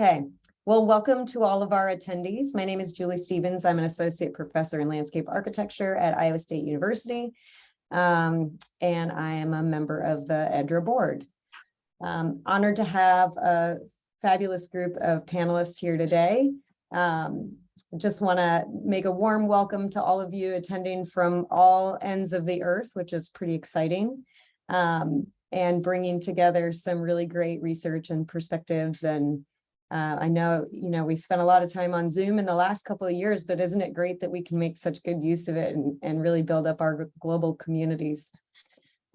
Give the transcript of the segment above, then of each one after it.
Okay, well, welcome to all of our attendees. My name is Julie Stevens. I'm an associate professor in landscape architecture at Iowa State University, and I am a member of the EDRA board. Honored to have a fabulous group of panelists here today. Just want to make a warm welcome to all of you attending from all ends of the earth, which is pretty exciting, and bringing together some really great research and perspectives. And I know, we spent a lot of time on Zoom in the last couple of years, but isn't it great that we can make such good use of it and really build up our global communities?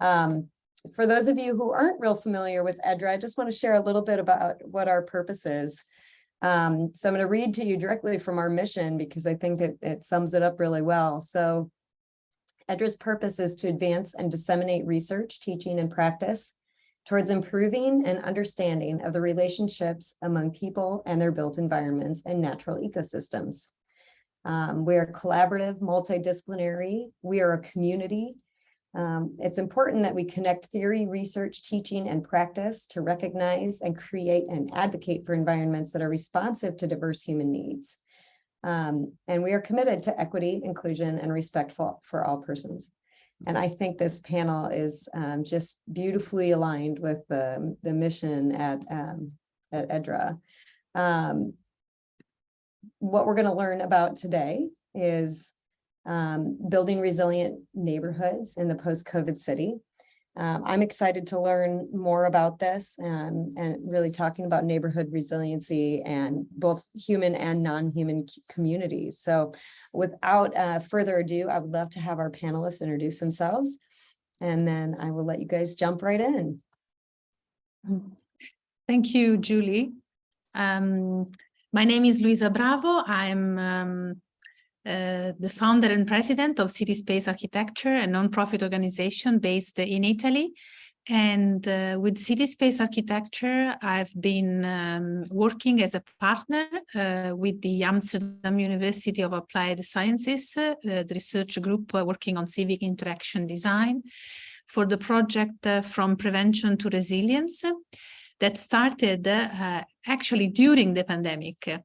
For those of you who aren't real familiar with EDRA, I just want to share a little bit about what our purpose is. So I'm going to read to you directly from our mission because I think it sums it up really well. So EDRA's purpose is to advance and disseminate research, teaching, and practice towards improving and understanding of the relationships among people and their built environments and natural ecosystems. We are collaborative, multidisciplinary. We are a community. It's important that we connect theory, research, teaching, and practice to recognize and create and advocate for environments that are responsive to diverse human needs. And we are committed to equity, inclusion, and respect for all persons. And I think this panel is just beautifully aligned with the mission at EDRA. What we're going to learn about today is building resilient neighborhoods in the post-COVID city. I'm excited to learn more about this and really talking about neighborhood resiliency and both human and non-human communities. So without further ado, I would love to have our panelists introduce themselves, and then I will let you guys jump right in. Thank you, Julie. My name is Luisa Bravo. I'm the founder and president of City Space Architecture, a nonprofit organization based in Italy. And with City Space Architecture, I've been working as a partner with the Amsterdam University of Applied Sciences, the research group working on civic interaction design for the project From Prevention to Resilience that started actually during the pandemic.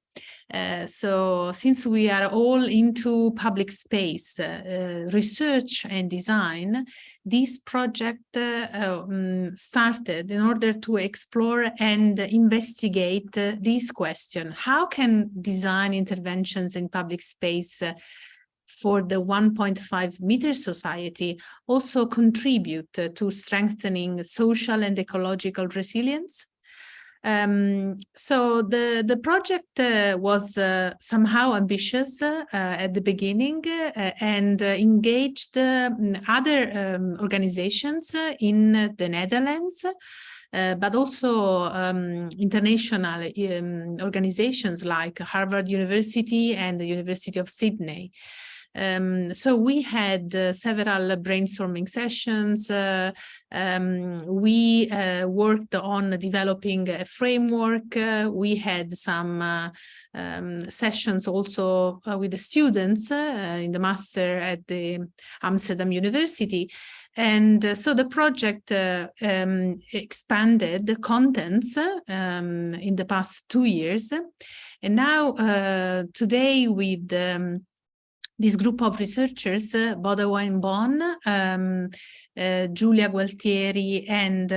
So since we are all into public space research and design, this project started in order to explore and investigate this question: how can design interventions in public space for the 1.5 meter society also contribute to strengthening social and ecological resilience? So the project was somehow ambitious at the beginning and engaged other organizations in the Netherlands, but also international organizations like Harvard University and the University of Sydney. So we had several brainstorming sessions. We worked on developing a framework. We had some sessions also with the students in the master at the Amsterdam University. And so the project expanded the contents in the past 2 years. And now today with this group of researchers, Boudewijn Boon, Giulia Gualtieri, and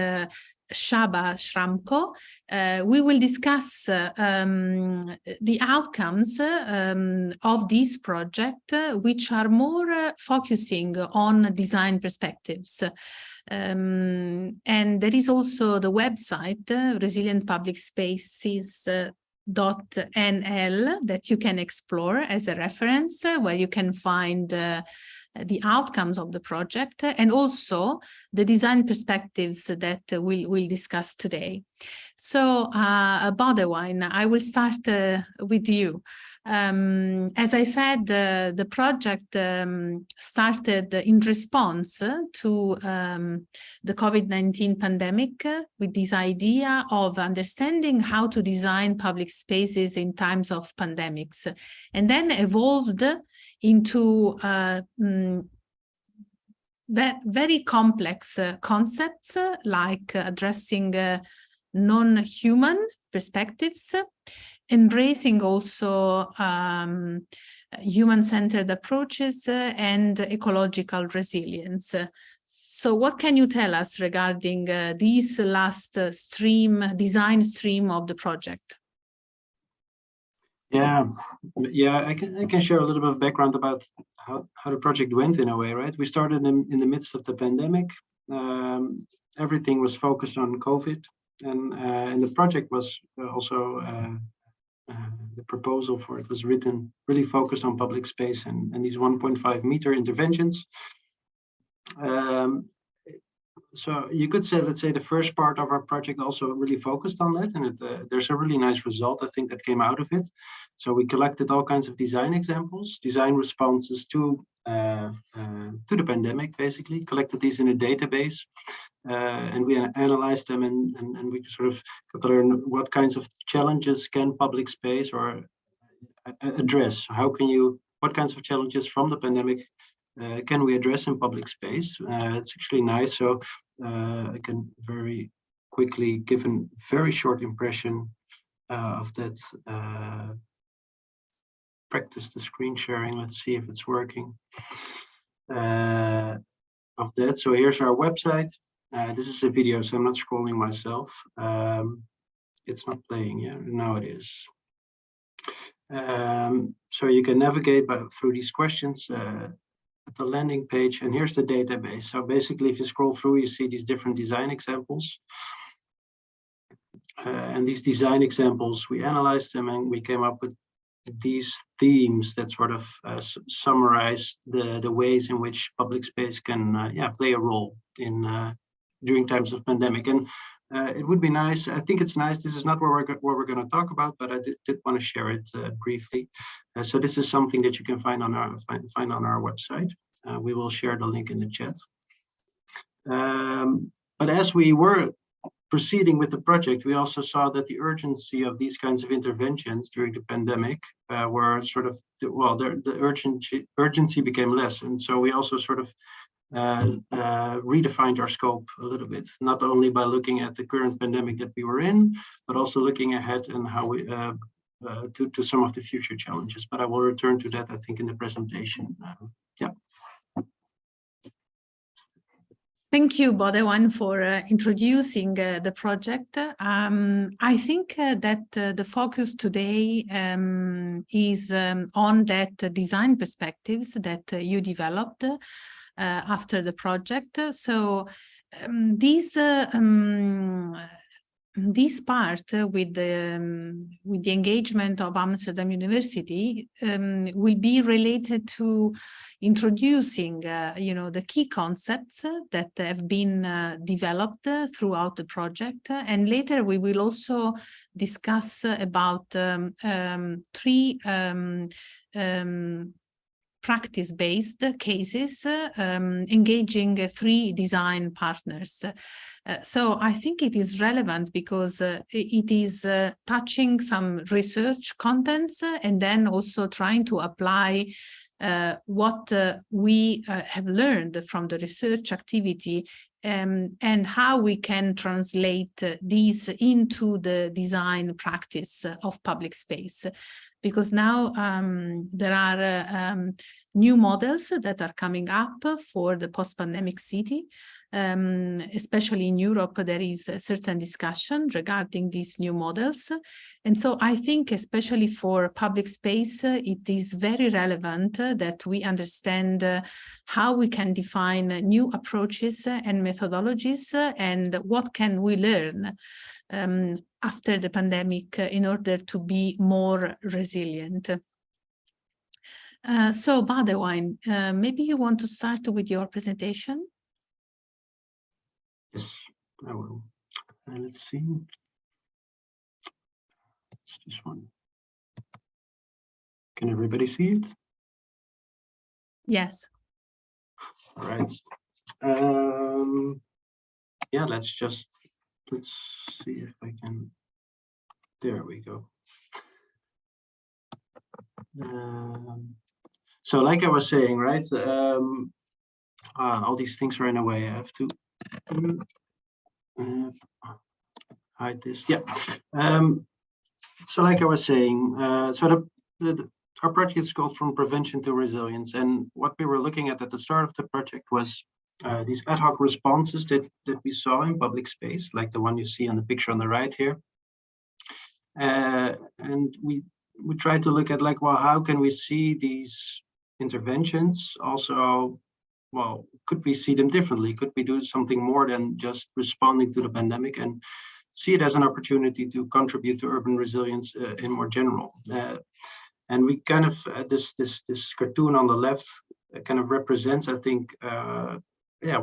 Sába Schramko, we will discuss the outcomes of this project, which are more focusing on design perspectives. And there is also the website, Resilient Public Spaces .nl, that you can explore as a reference, where you can find the outcomes of the project and also the design perspectives that we'll discuss today. So Boudewijn, I will start with you. As I said, the project started in response to the COVID-19 pandemic with this idea of understanding how to design public spaces in times of pandemics, and then evolved into very complex concepts like addressing non-human perspectives, embracing also human-centered approaches and ecological resilience. So what can you tell us regarding this last design stream of the project? Yeah, I can share a little bit of background about how the project went in a way, right? We started in the midst of the pandemic. Everything was focused on COVID, and the project was also the proposal for it was written really focused on public space and these 1.5 meter interventions. So you could say, let's say, the first part of our project also really focused on that, and there's a really nice result, I think, that came out of it. So we collected all kinds of design examples, design responses to the pandemic, basically, collected these in a database, and we analyzed them, and we sort of got to learn what kinds of challenges can public space or address. What kinds of challenges from the pandemic can we address in public space? It's actually nice. So I can very quickly give a very short impression of that. Practice the screen sharing. Let's see if it's working. Of that. So here's our website. This is a video, so I'm not scrolling myself. It's not playing. Yeah, now it is. So you can navigate through these questions. At the landing page, and here's the database. So basically, if you scroll through, you see these different design examples. And these design examples, we analyzed them and we came up with these themes that sort of summarize the ways in which public space can play a role in during times of pandemic. And it would be nice, I think it's nice, this is not what we're going to talk about, but I did want to share it briefly. So this is something that you can find on our website. We will share the link in the chat. But as we were proceeding with the project, we also saw that the urgency of these kinds of interventions during the pandemic were sort of, well, the urgency became less. And so we also sort of redefined our scope a little bit, not only by looking at the current pandemic that we were in, but also looking ahead and how we to some of the future challenges. But I will return to that, I think, in the presentation. Yeah. Thank you, Boudewijn, for introducing the project. I think that the focus today is on that design perspectives that you developed after the project. So this part with the engagement of Amsterdam University will be related to introducing, the key concepts that have been developed throughout the project. And later we will also discuss about three practice-based cases engaging three design partners. So I think it is relevant because it is touching some research contents and then also trying to apply what we have learned from the research activity and how we can translate these into the design practice of public space. Because now there are new models that are coming up for the post-pandemic city. Especially in Europe, there is a certain discussion regarding these new models. And so I think, especially for public space, it is very relevant that we understand how we can define new approaches and methodologies and what can we learn after the pandemic in order to be more resilient. So Boudewijn, maybe you want to start with your presentation? Yes, I will. Let's see. It's this one. Can everybody see it? Yes. All right. Yeah, let's see if I can. There we go. So like I was saying, right, all these things are in a way. I have to hide this. Yeah. So like I was saying, our project is called From Prevention to Resilience. And what we were looking at the start of the project was these ad hoc responses that we saw in public space, like the one you see on the picture on the right here. And we tried to look at like, well, how can we see these interventions? Also, well, could we see them differently? Could we do something more than just responding to the pandemic and see it as an opportunity to contribute to urban resilience in more general? And we kind of, this cartoon on the left kind of represents, I think,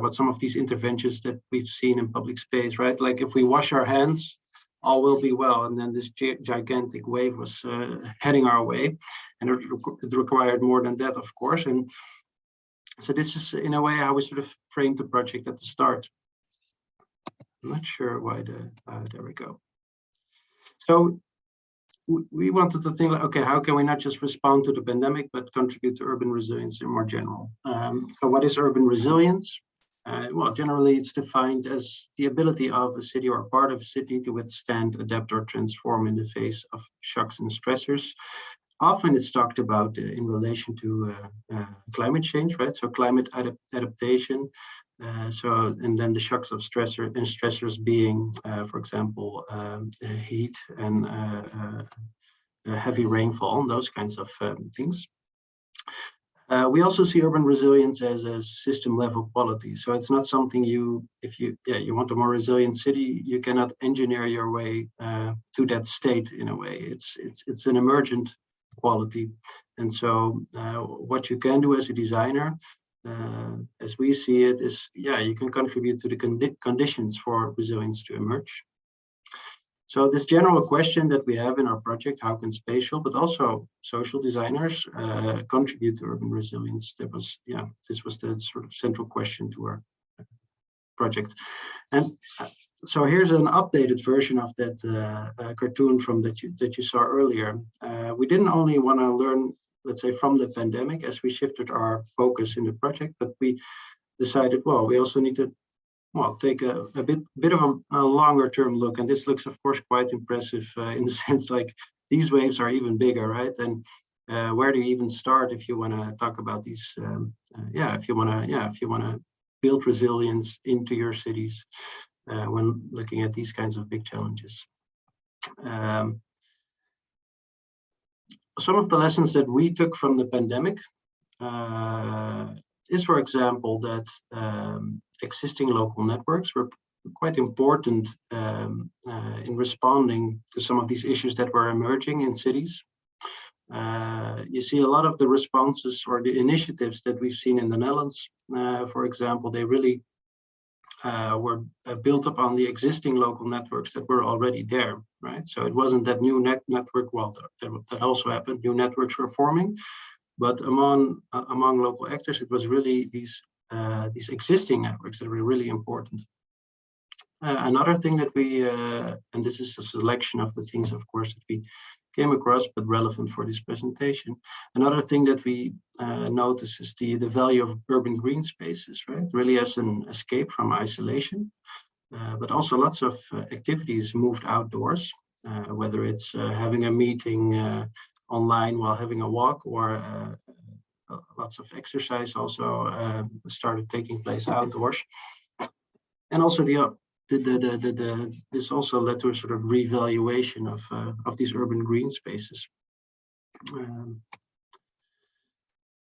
what some of these interventions that we've seen in public space, right? Like if we wash our hands, all will be well. And then this gigantic wave was heading our way, and it required more than that, of course. And so this is in a way how we sort of framed the project at the start. I'm not sure why there we go. So we wanted to think like, okay, how can we not just respond to the pandemic, but contribute to urban resilience in more general? So what is urban resilience? Well, generally it's defined as the ability of a city or part of a city to withstand, adapt, or transform in the face of shocks and stressors. Often it's talked about in relation to climate change, right? So climate adaptation. And then the shocks of stressors being, for example, heat and heavy rainfall, and those kinds of things. We also see urban resilience as a system level quality. So it's not something if you want a more resilient city, you cannot engineer your way to that state in a way. It's an emergent quality. And so what you can do as a designer, as we see it, is you can contribute to the conditions for resilience to emerge. So this general question that we have in our project, how can spatial but also social designers contribute to urban resilience? This was the sort of central question to our project. And so here's an updated version of that cartoon from that you saw earlier. We didn't only want to learn, let's say, from the pandemic as we shifted our focus in the project, but we decided, well, we also need to take a bit of a longer term look. And this looks, of course, quite impressive in the sense like these waves are even bigger, right? And where do you even start if you want to talk about these? If you want to build resilience into your cities when looking at these kinds of big challenges. Some of the lessons that we took from the pandemic is, for example, that existing local networks were quite important in responding to some of these issues that were emerging in cities. You see a lot of the responses or the initiatives that we've seen in the Netherlands, for example, they really were built upon the existing local networks that were already there, right? So it wasn't that new network, well, that also happened, new networks were forming, but among local actors, it was really these existing networks that were really important. Another thing that we, and this is a selection of the things, of course, that we came across, but relevant for this presentation. Another thing that we notice is the value of urban green spaces, right? Really as an escape from isolation, but also lots of activities moved outdoors, whether it's having a meeting online while having a walk, or lots of exercise also started taking place outdoors. And also this also led to a sort of revaluation of these urban green spaces.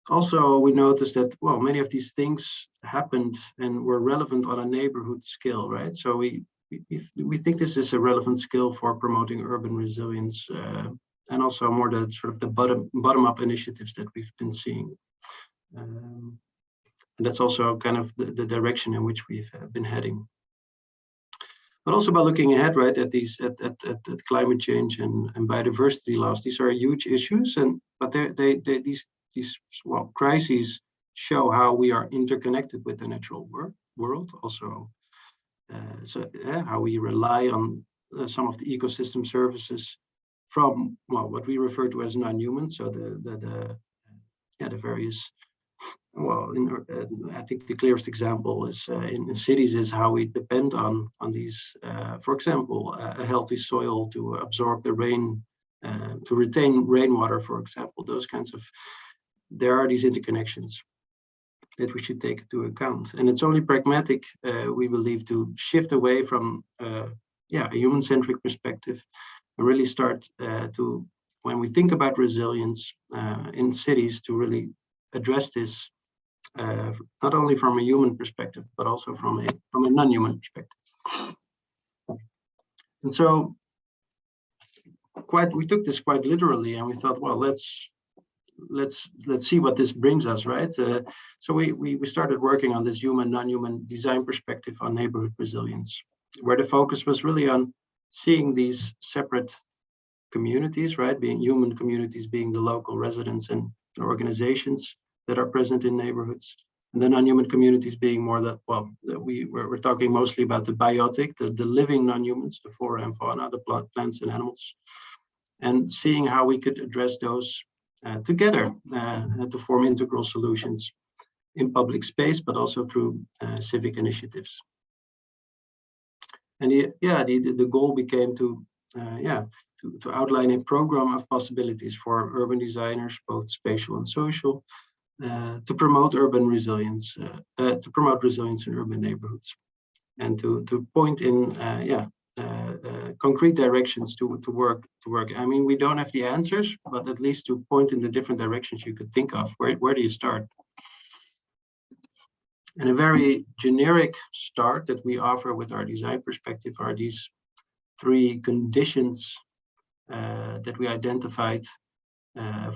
Also, we noticed that, well, many of these things happened and were relevant on a neighborhood scale, right? So we think this is a relevant skill for promoting urban resilience, and also more the sort of the bottom-up initiatives that we've been seeing. And that's also kind of the direction in which we've been heading. But also by looking ahead, right, at these at climate change and biodiversity loss, these are huge issues, but these crises show how we are interconnected with the natural world. Also, how we rely on some of the ecosystem services from what we refer to as non-human. So the various well, I think the clearest example is in cities is how we depend on these, for example, a healthy soil to absorb the rain, to retain rainwater, for example. Those kinds of, there are these interconnections that we should take into account. And it's only pragmatic, we believe, to shift away from a human-centric perspective and really start to, when we think about resilience in cities, to really address this not only from a human perspective, but also from a non-human perspective. And so we took this quite literally, and we thought, well, let's see what this brings us, right? So we started working on this human, non-human design perspective on neighborhood resilience, where the focus was really on seeing these separate communities, right? Being human communities, being the local residents and organizations that are present in neighborhoods, and the non-human communities being more that, well, we're talking mostly about the biotic, the living non-humans, the flora and fauna, the plants and animals, and seeing how we could address those together to form integral solutions in public space, but also through civic initiatives. And the goal became to outline a program of possibilities for urban designers, both spatial and social, to promote urban resilience, to promote resilience in urban neighborhoods, and to point in concrete directions to work. I mean, we don't have the answers, but at least to point in the different directions you could think of. Where do you start? And a very generic start that we offer with our design perspective are these 3 conditions that we identified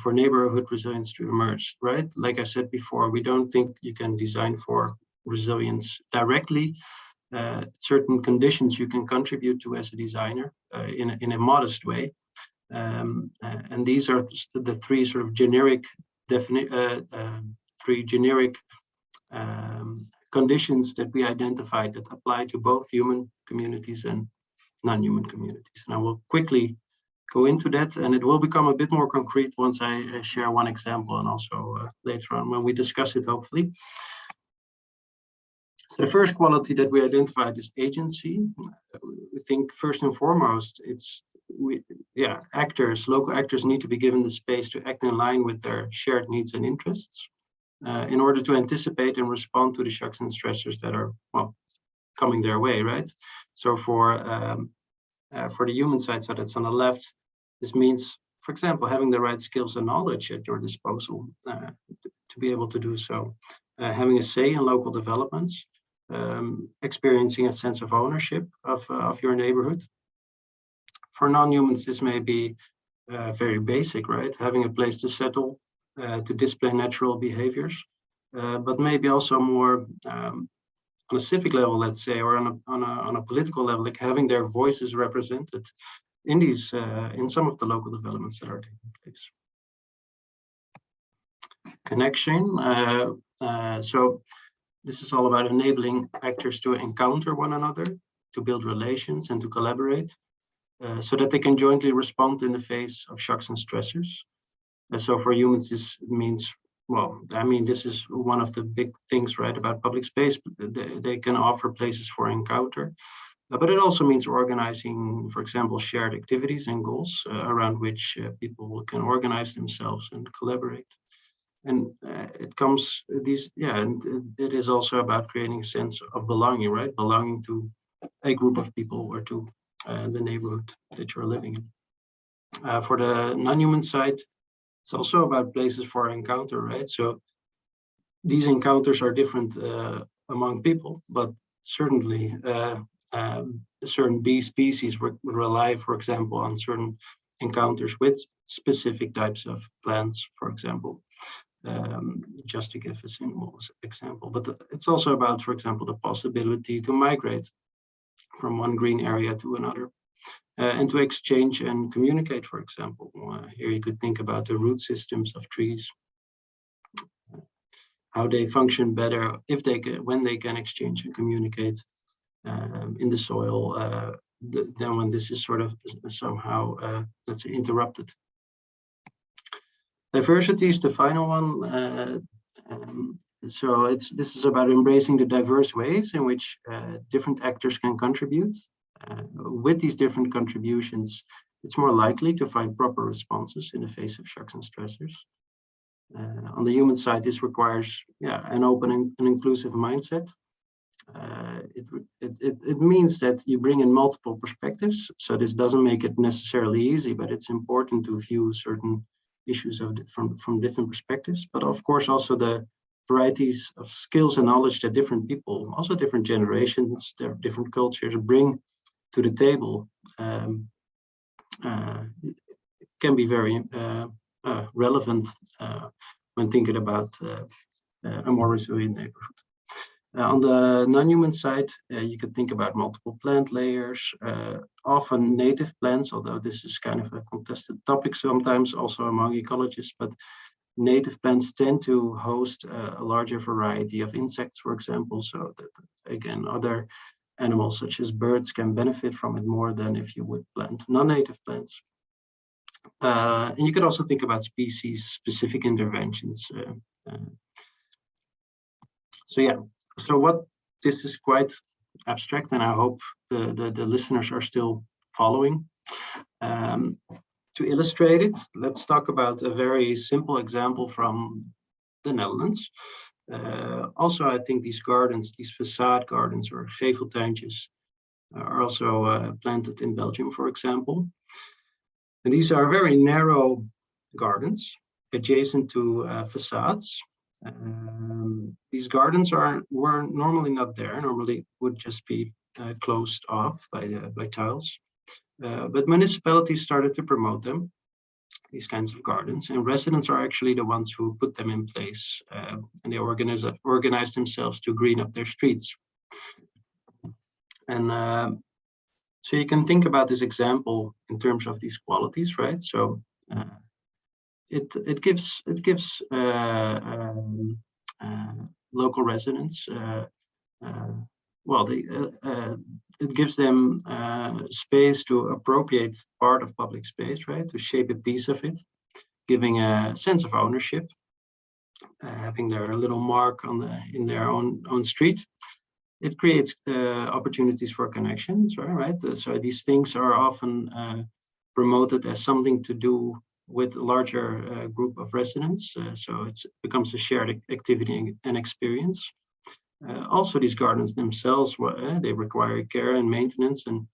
for neighborhood resilience to emerge, right? Like I said before, we don't think you can design for resilience directly. Certain conditions you can contribute to as a designer in a modest way. And these are the 3 sort of generic conditions that we identified that apply to both human communities and non-human communities. And I will quickly go into that, and it will become a bit more concrete once I share one example, and also later on when we discuss it, hopefully. So the first quality that we identified is agency. We think first and foremost, local actors need to be given the space to act in line with their shared needs and interests in order to anticipate and respond to the shocks and stressors that are, well, coming their way, right? So for the human side, so that's on the left, this means, for example, having the right skills and knowledge at your disposal to be able to do so, having a say in local developments, experiencing a sense of ownership of your neighborhood. For non-humans, this may be very basic, right? Having a place to settle, to display natural behaviors, but maybe also more on a civic level, let's say, or on a political level, like having their voices represented in these in some of the local developments that are taking place. Connection. So this is all about enabling actors to encounter one another, to build relations and to collaborate, so that they can jointly respond in the face of shocks and stressors. So for humans, this means, well, I mean, this is one of the big things, right, about public space. They can offer places for encounter, but it also means organizing, for example, shared activities and goals around which people can organize themselves and collaborate. And it comes and it is also about creating a sense of belonging, right? Belonging to a group of people or to the neighborhood that you're living in. For the non-human side, it's also about places for encounter, right? So these encounters are different among people, but certainly certain bee species rely, for example, on certain encounters with specific types of plants, for example, just to give a simple example. But it's also about, for example, the possibility to migrate from one green area to another. And to exchange and communicate, for example. Here you could think about the root systems of trees, how they function better when they can exchange and communicate in the soil than when this is sort of somehow, let's say, interrupted. Diversity is the final one. So this is about embracing the diverse ways in which different actors can contribute. With these different contributions, it's more likely to find proper responses in the face of shocks and stressors. On the human side, this requires an open and inclusive mindset. It means that you bring in multiple perspectives. So this doesn't make it necessarily easy, but it's important to view certain issues from different perspectives. But of course, also the varieties of skills and knowledge that different people, also different generations, different cultures bring to the table can be very relevant when thinking about a more resilient neighborhood. On the non-human side, you could think about multiple plant layers, often native plants, although this is kind of a contested topic sometimes also among ecologists, but native plants tend to host a larger variety of insects, for example, so that, again, other animals such as birds can benefit from it more than if you would plant non-native plants. And you could also think about species-specific interventions. So what this is quite abstract, and I hope the listeners are still following. To illustrate it, let's talk about a very simple example from the Netherlands. Also, I think these gardens, these facade gardens or geveltuintjes, are also planted in Belgium, for example. And these are very narrow gardens adjacent to facades. These gardens were normally not there, normally would just be closed off by tiles. But municipalities started to promote them, these kinds of gardens, and residents are actually the ones who put them in place, and they organize themselves to green up their streets. And so you can think about this example in terms of these qualities, right? So it gives local residents it gives them space to appropriate part of public space, right? To shape a piece of it, giving a sense of ownership, having their little mark in their own street. It creates opportunities for connections, right? So these things are often promoted as something to do with a larger group of residents. So it becomes a shared activity and experience. Also, these gardens themselves, they require care and maintenance, and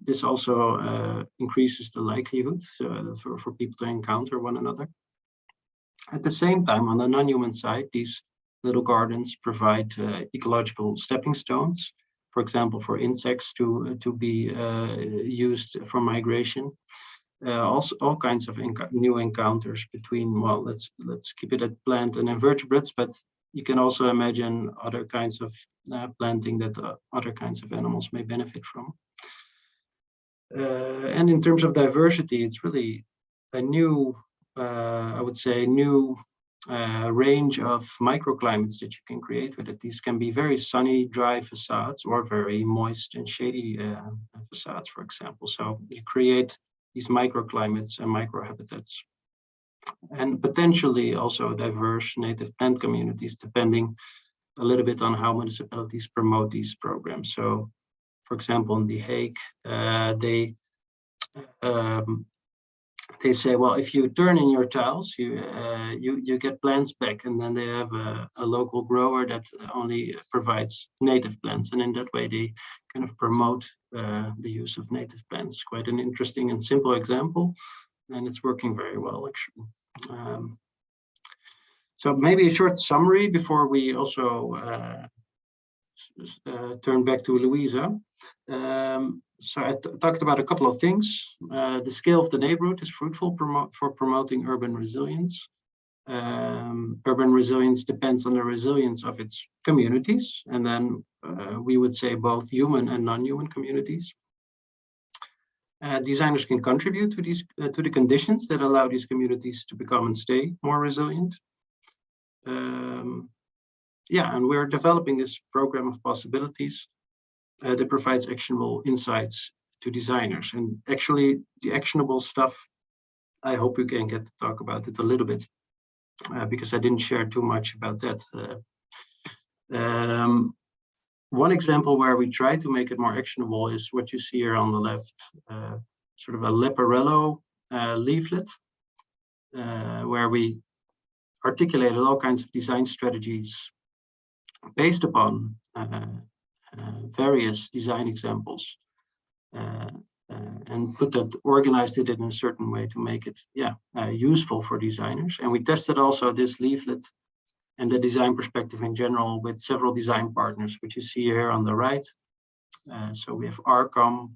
this also increases the likelihood for people to encounter one another. At the same time, on the non-human side, these little gardens provide ecological stepping stones, for example, for insects to be used for migration. Also, all kinds of new encounters between, well, let's keep it at plant and invertebrates, but you can also imagine other kinds of planting that other kinds of animals may benefit from. And in terms of diversity, it's really a new, I would say, new range of microclimates that you can create with it. These can be very sunny, dry facades or very moist and shady facades, for example. So you create these microclimates and microhabitats, and potentially also diverse native plant communities, depending a little bit on how municipalities promote these programs. So, for example, in The Hague, they say, well, if you turn in your tiles, you get plants back, and then they have a local grower that only provides native plants, and in that way they kind of promote the use of native plants. Quite an interesting and simple example, and it's working very well, actually. So maybe a short summary before we also turn back to Luisa. So I talked about a couple of things. The scale of the neighborhood is fruitful for promoting urban resilience. Urban resilience depends on the resilience of its communities, and then we would say both human and non-human communities. Designers can contribute to these to the conditions that allow these communities to become and stay more resilient. And we're developing this program of possibilities that provides actionable insights to designers. And actually, the actionable stuff, I hope we can get to talk about it a little bit because I didn't share too much about that. One example where we try to make it more actionable is what you see here on the left, sort of a Leporello leaflet, where we articulated all kinds of design strategies based upon various design examples, and organized it in a certain way to make it useful for designers. And we tested also this leaflet and the design perspective in general with several design partners, which you see here on the right. So we have Arcom.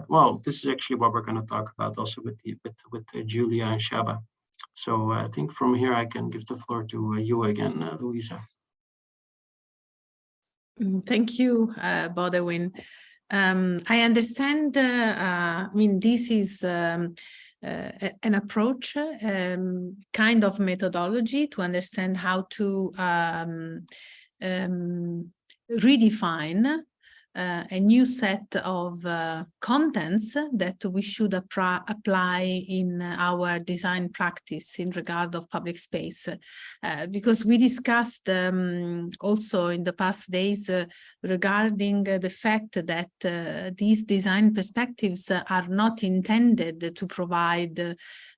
Well, this is actually what we're going to talk about also with Giulia and Sába. So I think from here I can give the floor to you again, Luisa. Thank you, Boudewijn. I understand, I mean, this is an approach, kind of methodology to understand how to redefine a new set of contents that we should apply in our design practice in regard of public space. Because we discussed also in the past days regarding the fact that these design perspectives are not intended to provide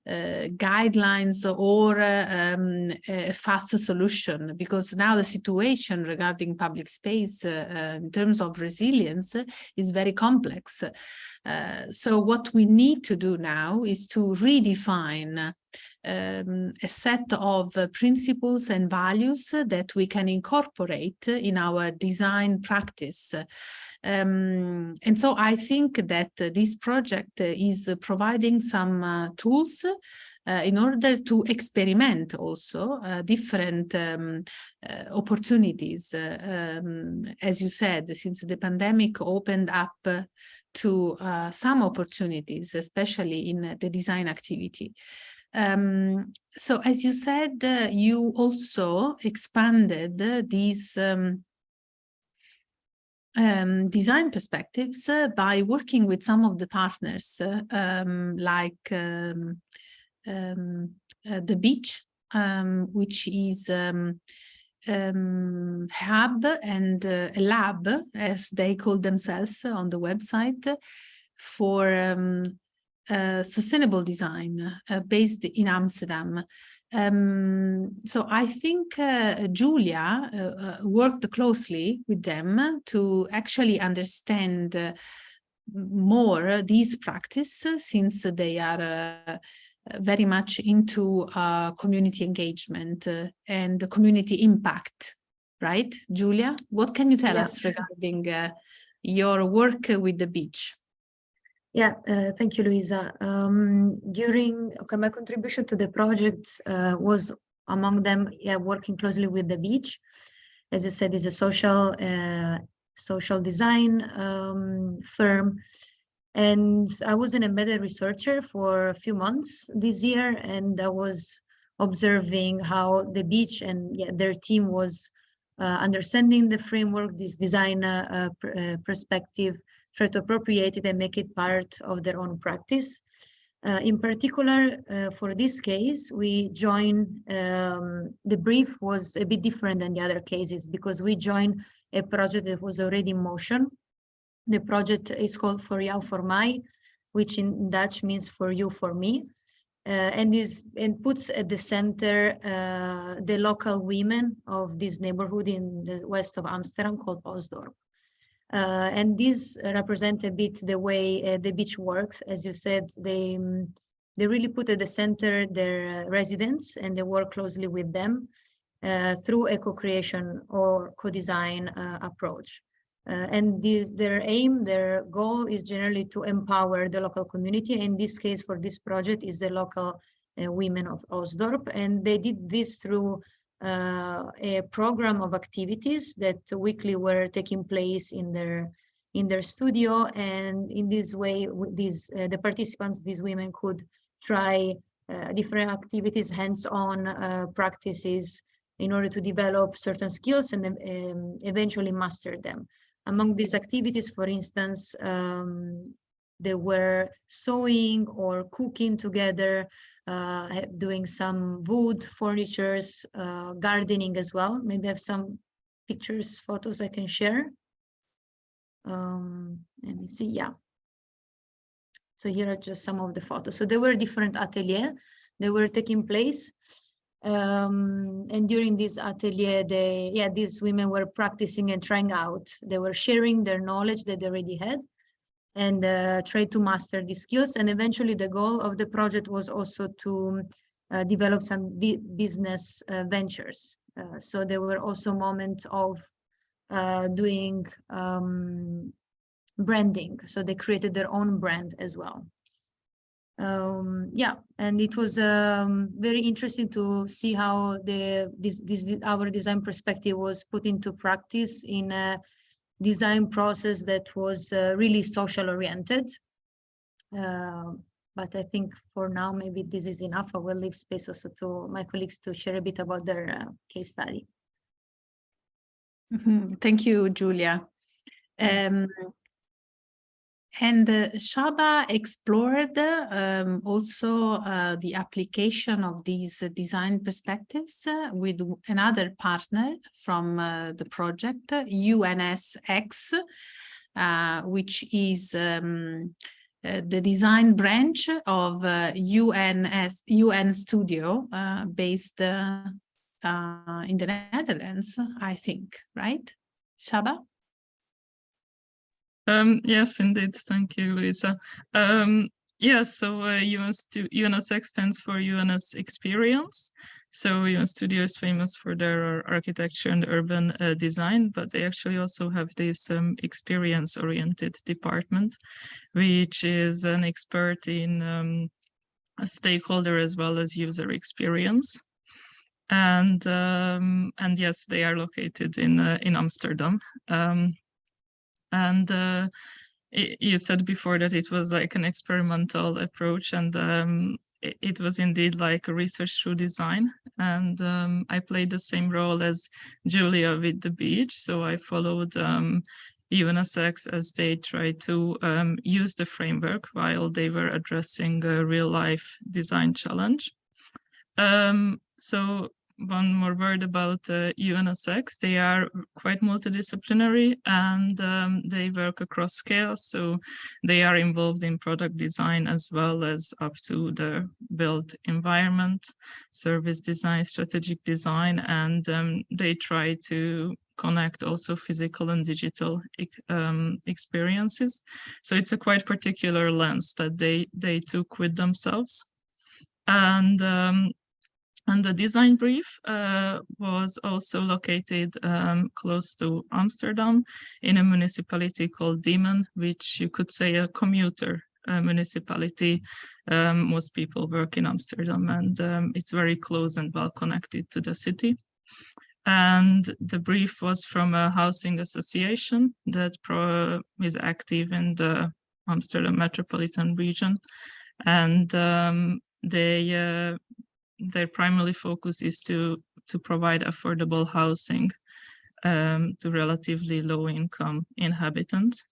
guidelines or a fast solution, because now the situation regarding public space in terms of resilience is very complex. So what we need to do now is to redefine a set of principles and values that we can incorporate in our design practice. And so I think that this project is providing some tools in order to experiment also different opportunities. As you said, since the pandemic opened up to some opportunities, especially in the design activity. So as you said, you also expanded these design perspectives by working with some of the partners like the beach, which is hub and a lab, as they call themselves on the website, for sustainable design based in Amsterdam. So I think Giulia worked closely with them to actually understand more this practice, since they are very much into community engagement and community impact, right? Giulia, what can you tell us regarding your work with the beach? Yeah, thank you, Luisa. My contribution to the project was among them, working closely with the beach. As you said, it's a social design firm. And I was an embedded researcher for a few months this year, and I was observing how the beach and their team was understanding the framework, this design perspective, try to appropriate it and make it part of their own practice. In particular, for this case, we joined, the brief was a bit different than the other cases because we joined a project that was already in motion. The project is called For Jou Voor Mij, which in Dutch means for you, for me, and puts at the center the local women of this neighborhood in the west of Amsterdam called Osdorp. And this represents a bit the way the beach works. As you said, they really put at the center their residents, and they work closely with them through a co-creation or co-design approach. And their aim, their goal is generally to empower the local community. In this case, for this project, is the local women of Osdorp, and they did this through a program of activities that weekly were taking place in their studio. And in this way, the participants, these women, could try different activities, hands-on practices, in order to develop certain skills and eventually master them. Among these activities, for instance, they were sewing or cooking together, doing some wood, furnitures, gardening as well. Maybe I have some pictures, photos I can share. Let me see, yeah. So here are just some of the photos. So there were different ateliers that were taking place. And during this atelier, these women were practicing and trying out. They were sharing their knowledge that they already had and try to master the skills. And eventually the goal of the project was also to develop some business ventures. So there were also moments of doing branding. So they created their own brand as well. Yeah, and it was very interesting to see how our design perspective was put into practice in a design process that was really social oriented. But I think for now, maybe this is enough. I will leave space also to my colleagues to share a bit about their case study. Thank you, Giulia. And Sába explored also the application of these design perspectives with another partner from the project, UNSX, which is the design branch of UN Studio based in the Netherlands, I think, right, Sába? Yes, indeed. Thank you, Luisa. Yes, so UNSX stands for UNS Experience. So UN Studio is famous for their architecture and urban design, but they actually also have this experience-oriented department, which is an expert in a stakeholder as well as user experience. And yes, they are located in Amsterdam. And you said before that it was like an experimental approach, and it was indeed like a research through design. And I played the same role as Giulia with the beach. So I followed UNSX as they tried to use the framework while they were addressing a real life design challenge. So one more word about UNSX. They are quite multidisciplinary, and they work across scales. So they are involved in product design as well as up to the built environment, service design, strategic design, and they try to connect also physical and digital experiences. So it's a quite particular lens that they took with themselves. And the design brief was also located close to Amsterdam in a municipality called Diemen, which you could say a commuter municipality. Most people work in Amsterdam, and it's very close and well connected to the city. And the brief was from a housing association that is active in the Amsterdam metropolitan region. And their primary focus is to provide affordable housing to relatively low-income inhabitants.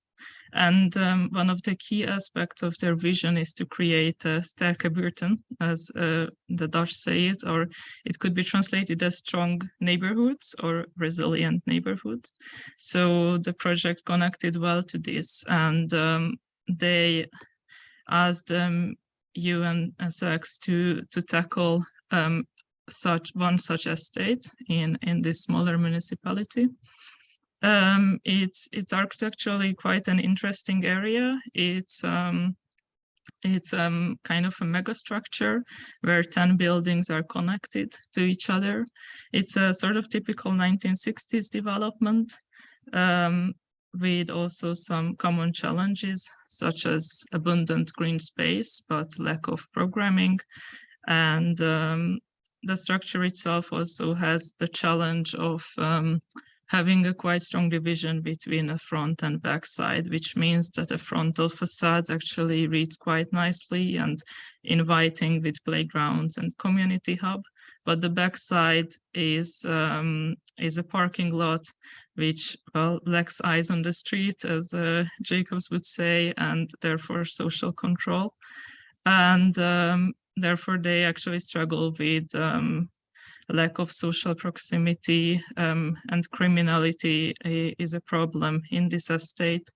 And one of the key aspects of their vision is to create sterke buurten, as the Dutch say it, or it could be translated as strong neighborhoods or resilient neighborhoods. So the project connected well to this, and they asked UNSX to tackle such estate in this smaller municipality. It's architecturally quite an interesting area. It's kind of a mega structure where 10 buildings are connected to each other. It's a sort of typical 1960s development, with also some common challenges, such as abundant green space, but lack of programming. And the structure itself also has the challenge of having a quite strong division between a front and back side, which means that a frontal facade actually reads quite nicely and inviting with playgrounds and community hub. But the back side is a parking lot, which lacks eyes on the street, as Jacobs would say, and therefore social control. And therefore they actually struggle with lack of social proximity, and criminality is a problem in this estate,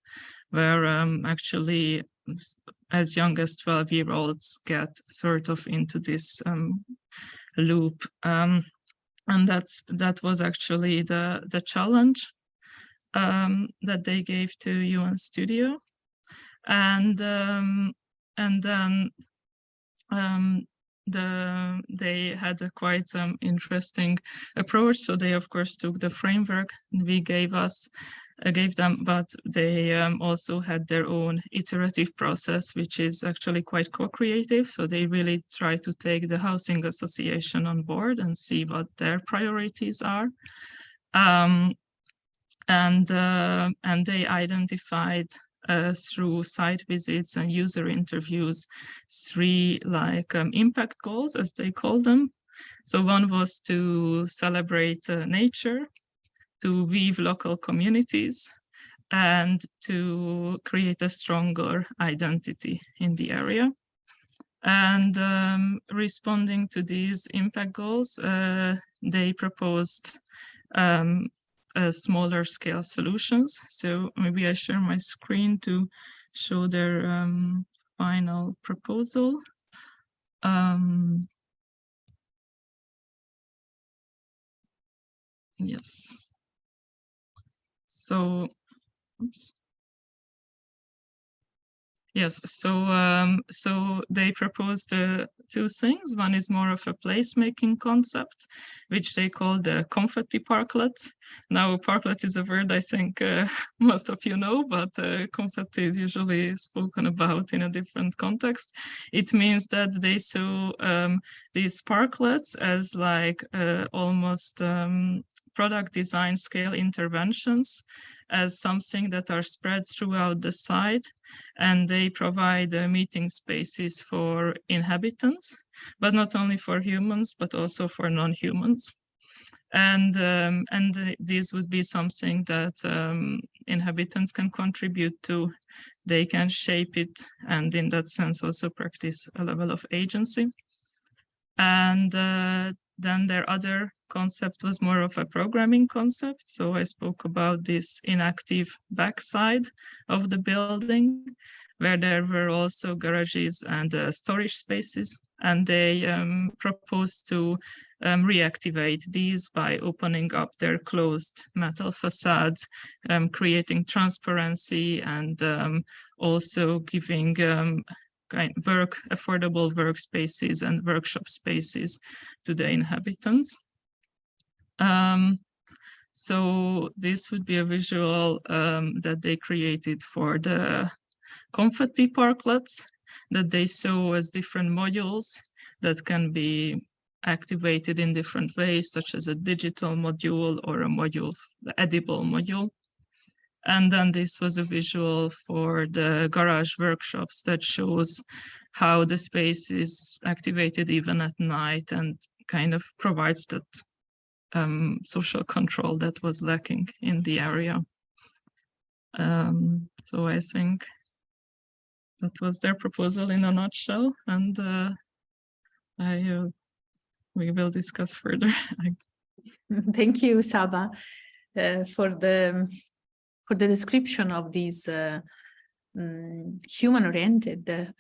where actually as young as 12-year-olds get sort of into this loop. And that was actually the challenge that they gave to UN Studio. And then they had a quite interesting approach. So they of course took the framework we gave them, but they also had their own iterative process, which is actually quite co-creative. So they really try to take the housing association on board and see what their priorities are. And they identified through site visits and user interviews 3 impact goals, as they call them. So one was to celebrate nature, to weave local communities, and to create a stronger identity in the area. And responding to these impact goals, they proposed smaller scale solutions. So maybe I share my screen to show their final proposal. Yes. So, oops. Yes, so they proposed 2 things. One is more of a placemaking concept, which they call the confetti parklet. Now, parklet is a word I think most of you know, but confetti is usually spoken about in a different context. It means that they saw these parklets as like almost product design scale interventions, as something that are spread throughout the site, and they provide meeting spaces for inhabitants, but not only for humans, but also for non-humans. And this would be something that inhabitants can contribute to. They can shape it, and in that sense also practice a level of agency. And then their other concept was more of a programming concept. So I spoke about this inactive backside of the building, where there were also garages and storage spaces. And they proposed to reactivate these by opening up their closed metal facades, creating transparency, and also giving affordable workspaces and workshop spaces to the inhabitants. So this would be a visual that they created for the confetti parklets, that they saw as different modules that can be activated in different ways, such as a digital module or a module, the edible module. And then this was a visual for the garage workshops that shows how the space is activated even at night, and kind of provides that social control that was lacking in the area. So I think that was their proposal in a nutshell, and we will discuss further. Thank you, Sába, for the description of this human-oriented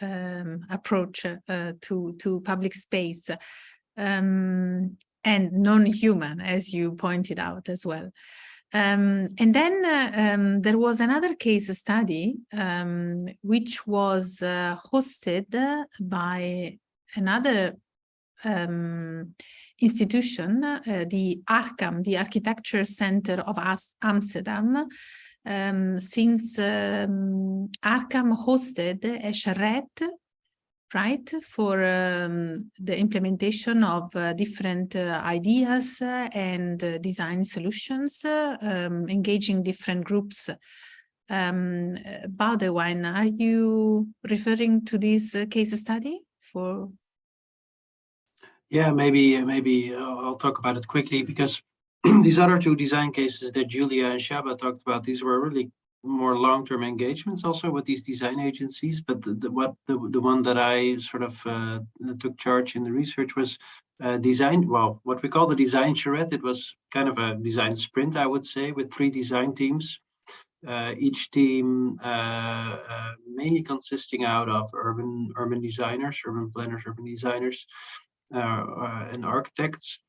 approach to public space, and non-human, as you pointed out as well. And then there was another case study which was hosted by another institution, the ARCAM, the Architecture Center of Amsterdam, since ARCAM hosted a charrette, right, for the implementation of different ideas and design solutions, engaging different groups. Boudewijn, are you referring to this case study for? Yeah, maybe I'll talk about it quickly, because these other 2 design cases that Giulia and Sába talked about, these were really more long-term engagements also with these design agencies, but the one that I sort of took charge in the research was design, well, what we call the design charrette. It was kind of a design sprint, I would say, with 3 design teams. Each team mainly consisting out of urban designers, urban planners, urban designers, and architects.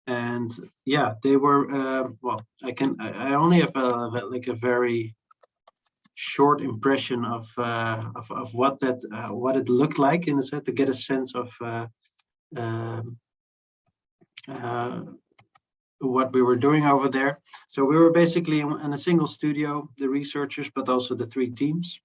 And yeah, they were well, I only have like a very short impression of what it looked like, in a sense, to get a sense of what we were doing over there. So we were basically in a single studio, the researchers, but also the 3 teams.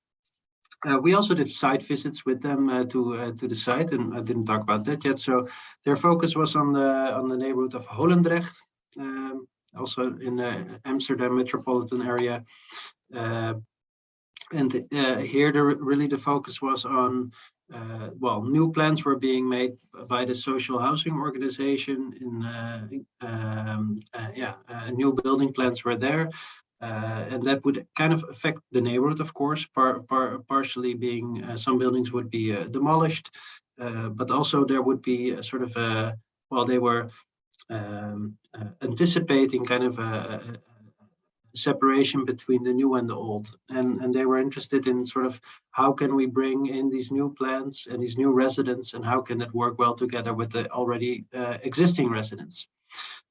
We also did site visits with them to the site, and I didn't talk about that yet. So their focus was on the neighborhood of Holendrecht, also in the Amsterdam metropolitan area. And here really the focus was on well, new plans were being made by the social housing organization. New building plans were there. And that would kind of affect the neighborhood, of course, partially being some buildings would be demolished, but also there would be a sort of well, they were anticipating kind of a separation between the new and the old, and they were interested in sort of how can we bring in these new plans and these new residents, and how can it work well together with the already existing residents.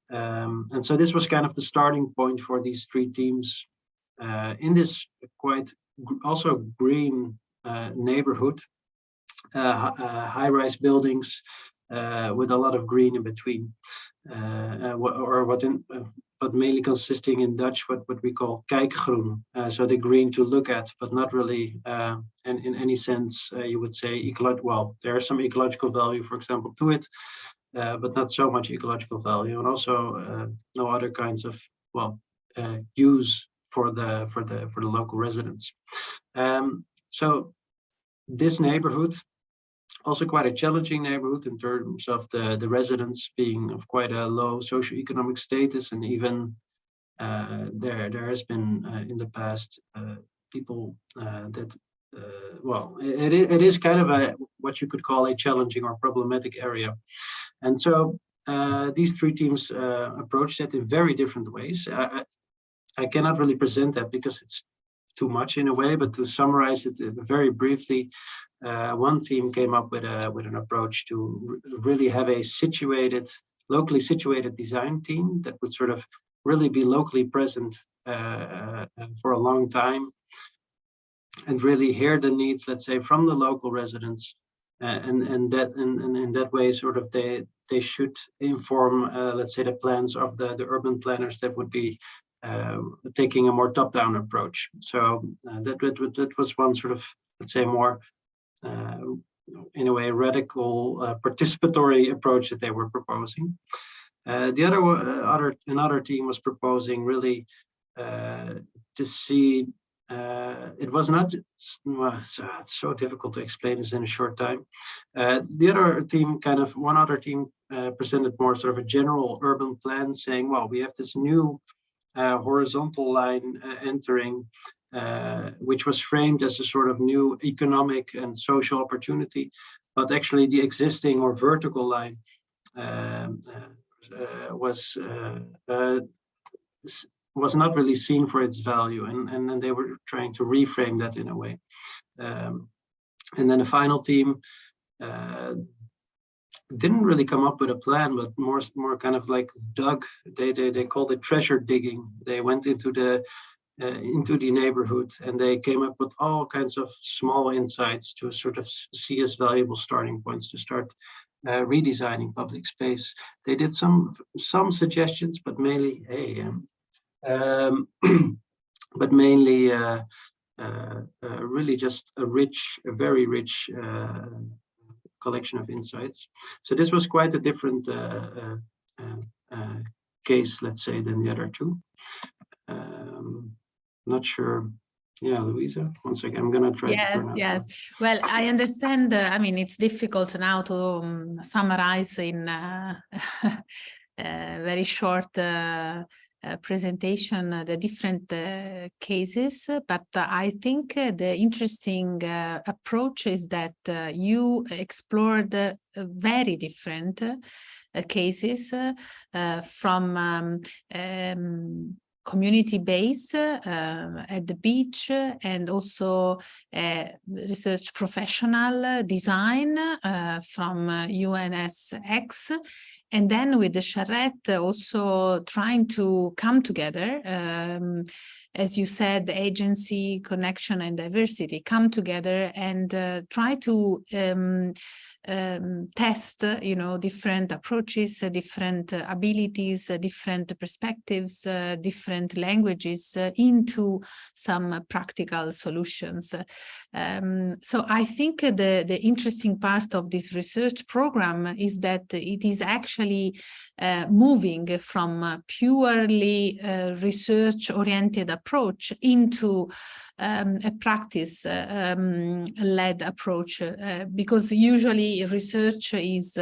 And so this was kind of the starting point for these 3 teams in this quite also green neighborhood, high-rise buildings with a lot of green in between, but mainly consisting in Dutch what we call kijkgroen, so the green to look at, but not really in any sense you would say well, there is some ecological value, for example, to it. But not so much ecological value, and also no other kinds of use for the local residents. So this neighborhood, also quite a challenging neighborhood in terms of the residents being of quite a low socioeconomic status, and even there has been in the past people that well, it is kind of what you could call a challenging or problematic area. And so these 3 teams approached that in very different ways. I cannot really present that because it's too much in a way, but to summarize it very briefly, one team came up with an approach to really have a locally situated design team that would sort of really be locally present for a long time, and really hear the needs, let's say, from the local residents, and in that way, sort of they should inform, let's say, the plans of the urban planners that would be taking a more top-down approach. So that was one sort of, let's say, more in a way radical participatory approach that they were proposing. Another team was proposing really to see. It was not, it's so difficult to explain this in a short time. The other team, one other team presented more sort of a general urban plan, saying, well, we have this new horizontal line entering, which was framed as a sort of new economic and social opportunity, but actually the existing or vertical line was not really seen for its value, and then they were trying to reframe that in a way. And then the final team didn't really come up with a plan, but more kind of like dug. They called it treasure digging. They went into the neighborhood, and they came up with all kinds of small insights to sort of see as valuable starting points to start redesigning public space. They did some suggestions, but mainly really just a very rich collection of insights. So this was quite a different case, let's say, than the other 2. Not sure. Yeah, Luisa, one second. I'm going to try to turn out. Yes. Well, I understand. I mean, it's difficult now to summarize in very short presentation the different cases, but I think the interesting approach is that you explored very different cases from community-based at the beach, and also research professional design from UNSX, and then with the charrette also trying to come together, as you said, the agency, connection, and diversity come together and try to test, different approaches, different abilities, different perspectives, different languages into some practical solutions. So I think the interesting part of this research program is that it is actually moving from a purely research-oriented approach into a practice-led approach, because usually research is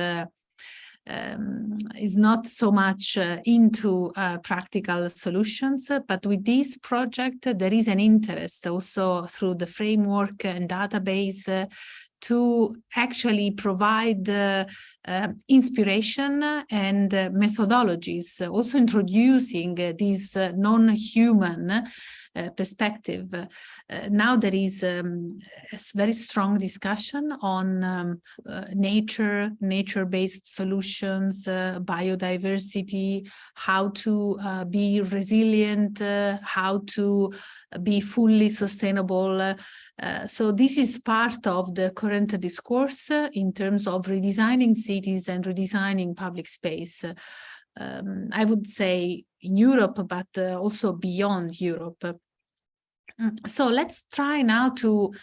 not so much into practical solutions, but with this project there is an interest also through the framework and database to actually provide inspiration and methodologies, also introducing this non-human perspective. Now there is a very strong discussion on nature-based solutions, biodiversity, how to be resilient, how to be fully sustainable. So this is part of the current discourse in terms of redesigning cities and redesigning public space. I would say in Europe, but also beyond Europe. So let's try now to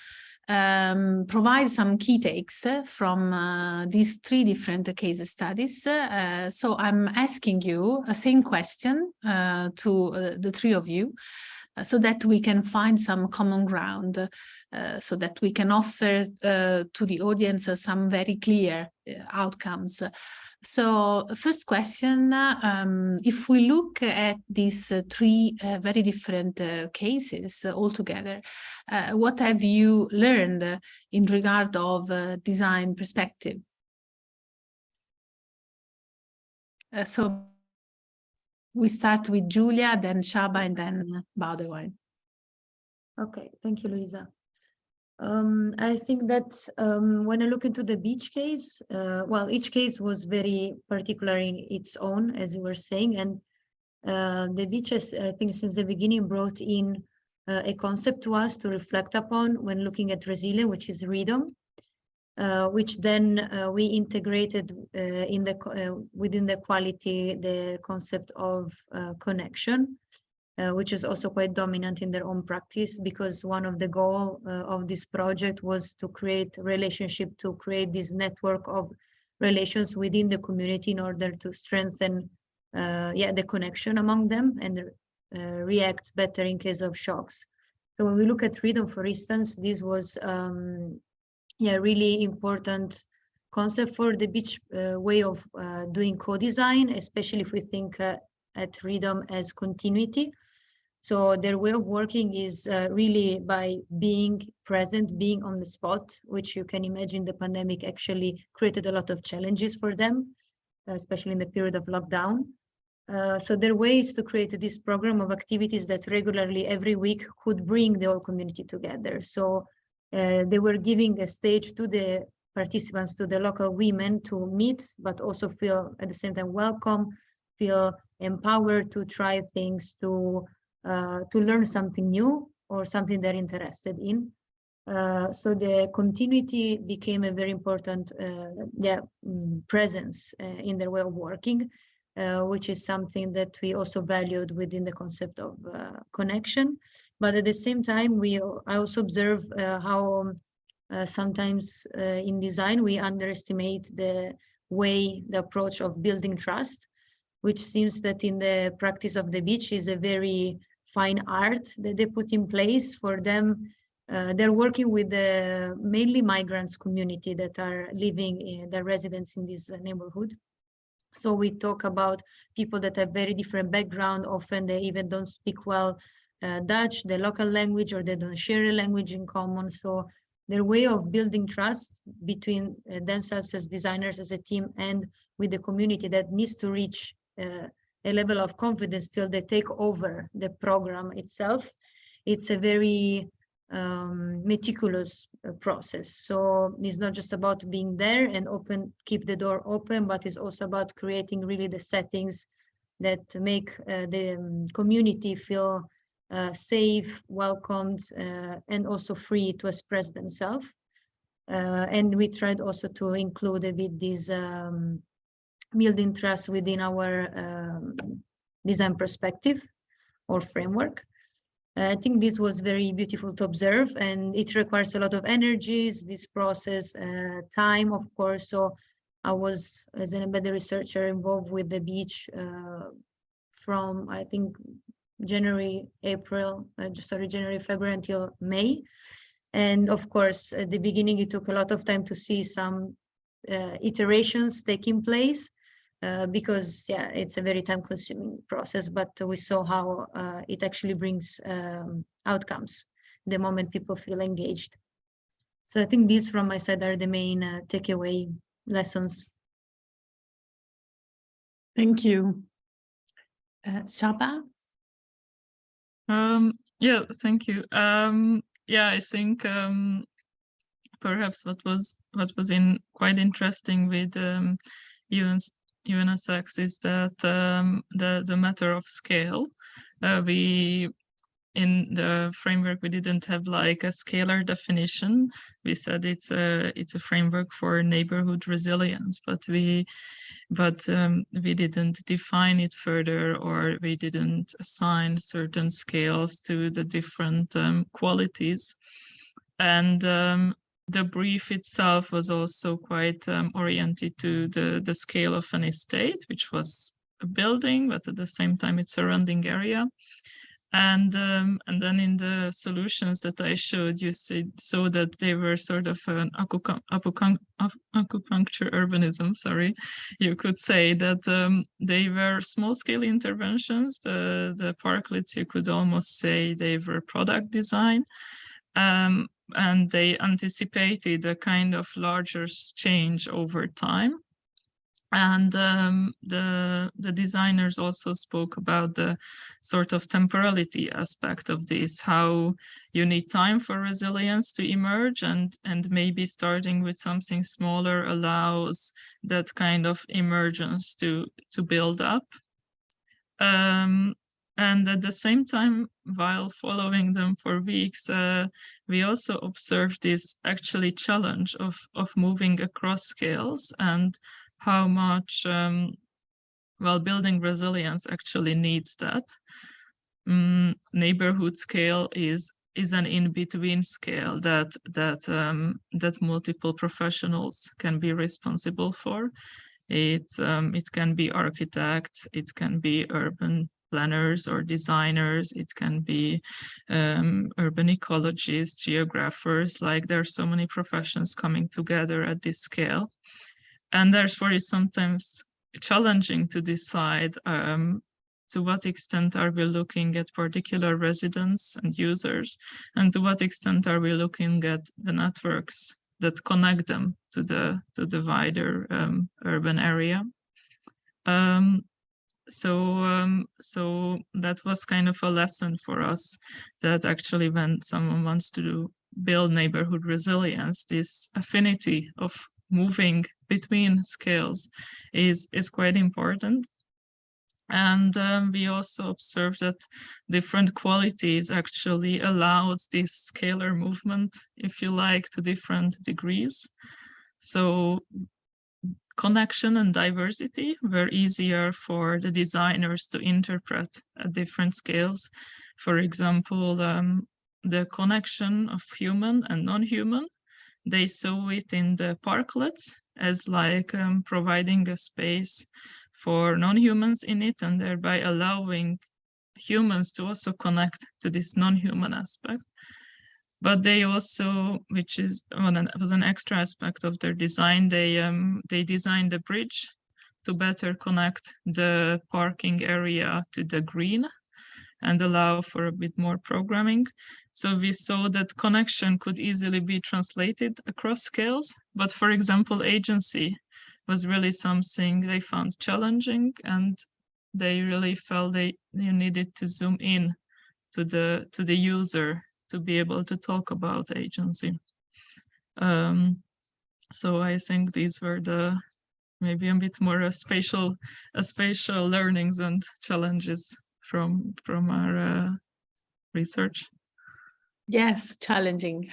provide some key takes from these 3 different case studies. So I'm asking you a same question to the 3 of you, so that we can find some common ground, so that we can offer to the audience some very clear outcomes. So first question, if we look at these 3 very different cases altogether, what have you learned in regard of design perspective? So we start with Giulia, then Sába, and then Boudewijn. Okay, thank you, Luisa. I think that when I look into the beach case, well, each case was very particular in its own, as you were saying, and the beaches, I think, since the beginning brought in a concept to us to reflect upon when looking at resilience, which is rhythm, which then we integrated in the within the quality, the concept of connection, which is also quite dominant in their own practice, because one of the goals of this project was to create relationship, to create this network of relations within the community in order to strengthen the connection among them and react better in case of shocks. So when we look at rhythm, for instance, this was really important concept for the beach way of doing co-design, especially if we think at rhythm as continuity. So their way of working is really by being present, being on the spot, which you can imagine the pandemic actually created a lot of challenges for them, especially in the period of lockdown. So their way is to create this program of activities that regularly every week could bring the whole community together. So they were giving a stage to the participants, to the local women, to meet, but also feel at the same time welcome, feel empowered to try things, to learn something new or something they're interested in. So the continuity became a very important presence in their way of working, which is something that we also valued within the concept of connection. But at the same time, I also observe how sometimes in design we underestimate the approach of building trust, which seems that in the practice of the beach is a very fine art that they put in place for them. They're working with the mainly migrants community that are living in the residents in this neighborhood. So we talk about people that have very different background. Often they even don't speak well Dutch, the local language, or they don't share a language in common. So their way of building trust between themselves as designers, as a team, and with the community that needs to reach a level of confidence till they take over the program itself. It's a very meticulous process. So it's not just about being there and keep the door open, but it's also about creating really the settings that make the community feel safe, welcomed, and also free to express themselves. And we tried also to include a bit this building trust within our design perspective or framework. I think this was very beautiful to observe, and it requires a lot of energies, this process, time, of course. So I was, as an embedded researcher, involved with the beach from, I think, January, February until May. And of course, at the beginning, it took a lot of time to see some iterations taking place. Because yeah, it's a very time-consuming process, but we saw how it actually brings outcomes the moment people feel engaged. So I think these from my side are the main takeaway lessons. Thank you. Sába? Yeah, thank you. Yeah, I think perhaps what was quite interesting with UNSX is that the matter of scale. In the framework, we didn't have like a scalar definition. We said it's a framework for neighborhood resilience, but we didn't define it further, or we didn't assign certain scales to the different qualities. And the brief itself was also quite oriented to the scale of an estate, which was a building, but at the same time its surrounding area. And then in the solutions that I showed, you saw that they were sort of an acupuncture urbanism, sorry. You could say that they were small-scale interventions. The parklets, you could almost say they were product design. And they anticipated a kind of larger change over time. And the designers also spoke about the sort of temporality aspect of this, how you need time for resilience to emerge, and maybe starting with something smaller allows that kind of emergence to build up. And at the same time, while following them for weeks, we also observed this actually challenge of moving across scales, and how much building resilience actually needs that. Neighborhood scale is an in-between scale that multiple professionals can be responsible for. It can be architects, it can be urban planners or designers, it can be urban ecologists, geographers. Like, there are so many professions coming together at this scale. And therefore it's sometimes challenging to decide to what extent are we looking at particular residents and users, and to what extent are we looking at the networks that connect them to the wider urban area. So that was kind of a lesson for us, that actually when someone wants to build neighborhood resilience, this affinity of moving between scales is quite important. And we also observed that different qualities actually allowed this scalar movement, if you like, to different degrees. So connection and diversity were easier for the designers to interpret at different scales. For example, the connection of human and non-human, they saw it in the parklets as like providing a space for non-humans in it, and thereby allowing humans to also connect to this non-human aspect. But they also, which is was an extra aspect of their design, they designed a bridge to better connect the parking area to the green and allow for a bit more programming. So we saw that connection could easily be translated across scales, but for example, agency was really something they found challenging, and they really felt you needed to zoom in to the user to be able to talk about agency. So I think these were the maybe a bit more spatial learnings and challenges from our research. Yes, challenging.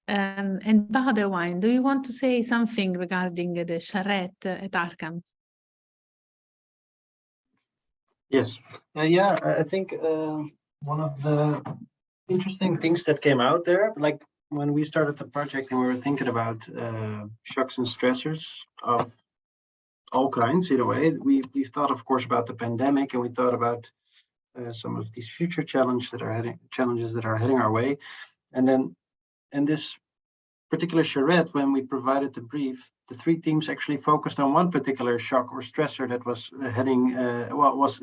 And Boudewijn, do you want to say something regarding the charrette at Arkham? Yes. Yeah, I think one of the interesting things that came out there, like when we started the project and we were thinking about shocks and stressors of all kinds, in a way, we thought, of course, about the pandemic, and we thought about some of these future challenges that are heading our way. And then in this particular charrette, when we provided the brief, the three teams actually focused on one particular shock or stressor that was heading, was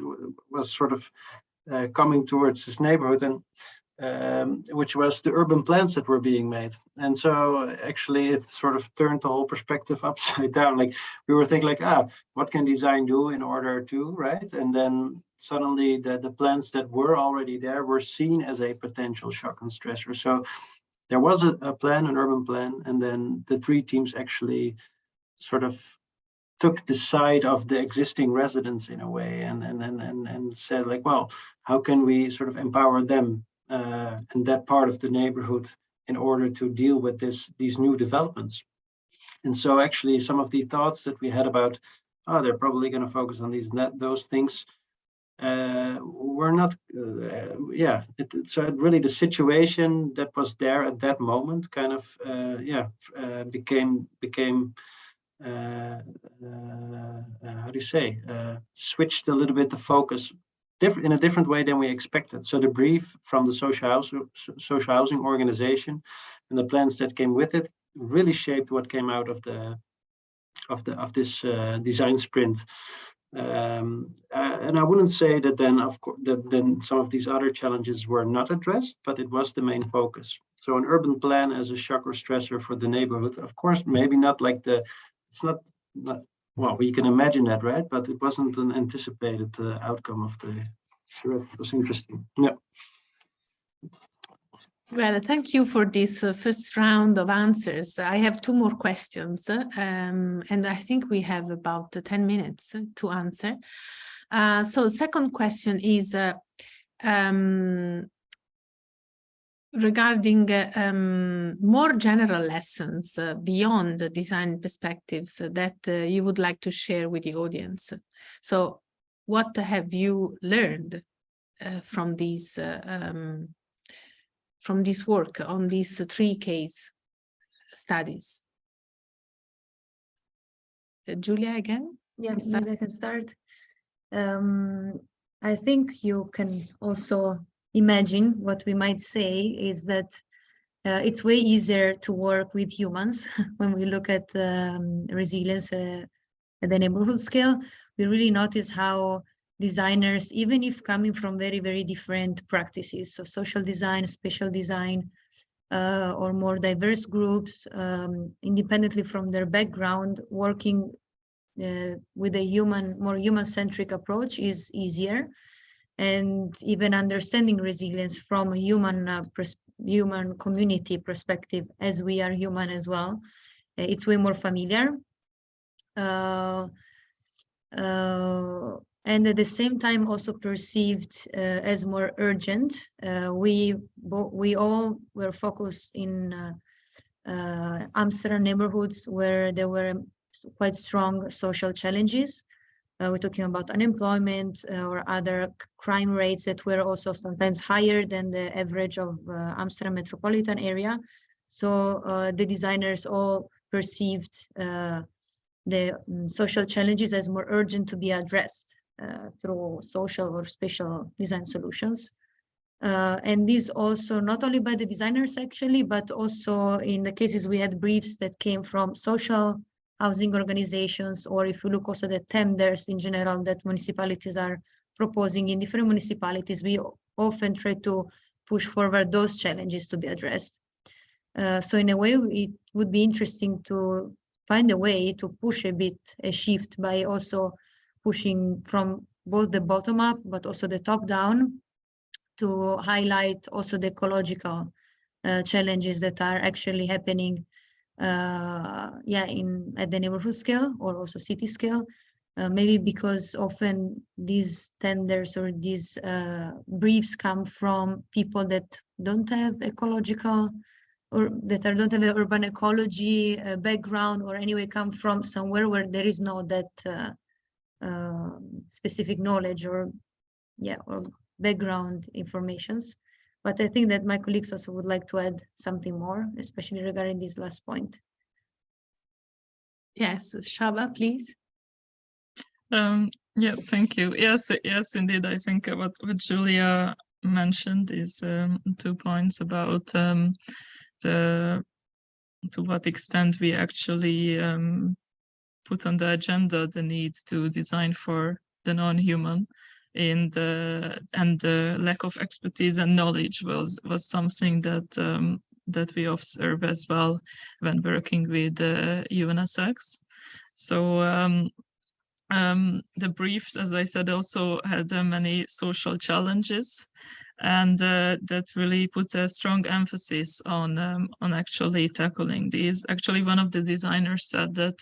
sort of coming towards this neighborhood, and which was the urban plans that were being made. And so actually it sort of turned the whole perspective upside down. Like we were thinking like, what can design do in order to, right? And then suddenly the plans that were already there were seen as a potential shock and stressor. So there was a plan, an urban plan, and then the three teams actually sort of took the side of the existing residents in a way, and said like, well, how can we sort of empower them and that part of the neighborhood in order to deal with these new developments. And so actually some of the thoughts that we had about, they're probably going to focus on those things, were not, so really the situation that was there at that moment kind of, became how do you say, switched a little bit the focus in a different way than we expected. So the brief from the social housing organization and the plans that came with it really shaped what came out of this design sprint. And I wouldn't say that then, of course, then some of these other challenges were not addressed, but it was the main focus. So an urban plan as a shock or stressor for the neighborhood, of course, maybe not like it's not well, we can imagine that, right? But it wasn't an anticipated outcome of the charrette. It was interesting. Yeah. Well, thank you for this first round of answers. I have two more questions, and I think we have about 10 minutes to answer. So second question is regarding more general lessons beyond the design perspectives that you would like to share with the audience. So what have you learned from this work on these 3 case studies? Giulia, again? Yeah, maybe I can start. I think you can also imagine what we might say is that it's way easier to work with humans when we look at resilience at the neighborhood scale. We really notice how designers, even if coming from very, very different practices, so social design, spatial design, or more diverse groups, independently from their background, working with a more human-centric approach is easier. And even understanding resilience from a human community perspective, as we are human as well, it's way more familiar. And at the same time also perceived as more urgent. We all were focused in Amsterdam neighborhoods where there were quite strong social challenges. We're talking about unemployment or other crime rates that were also sometimes higher than the average of Amsterdam metropolitan area. So the designers all perceived the social challenges as more urgent to be addressed through social or spatial design solutions. And these also not only by the designers actually, but also in the cases we had briefs that came from social housing organizations, or if you look also at tenders in general that municipalities are proposing in different municipalities, we often try to push forward those challenges to be addressed. So in a way, it would be interesting to find a way to push a shift by also pushing from both the bottom up, but also the top down, to highlight also the ecological challenges that are actually happening at the neighborhood scale or also city scale. Maybe because often these tenders or these briefs come from people that don't have ecological or that don't have an urban ecology background, or anyway come from somewhere where there is no that specific knowledge or background informations. But I think that my colleagues also would like to add something more, especially regarding this last point. Yes, Sába, please. Yeah, thank you. Yes, indeed. I think what Giulia mentioned is 2 points about to what extent we actually put on the agenda the need to design for the non-human, and the lack of expertise and knowledge was something that we observe as well when working with UNSX. So the brief, as I said, also had many social challenges, and that really put a strong emphasis on actually tackling these. Actually, one of the designers said that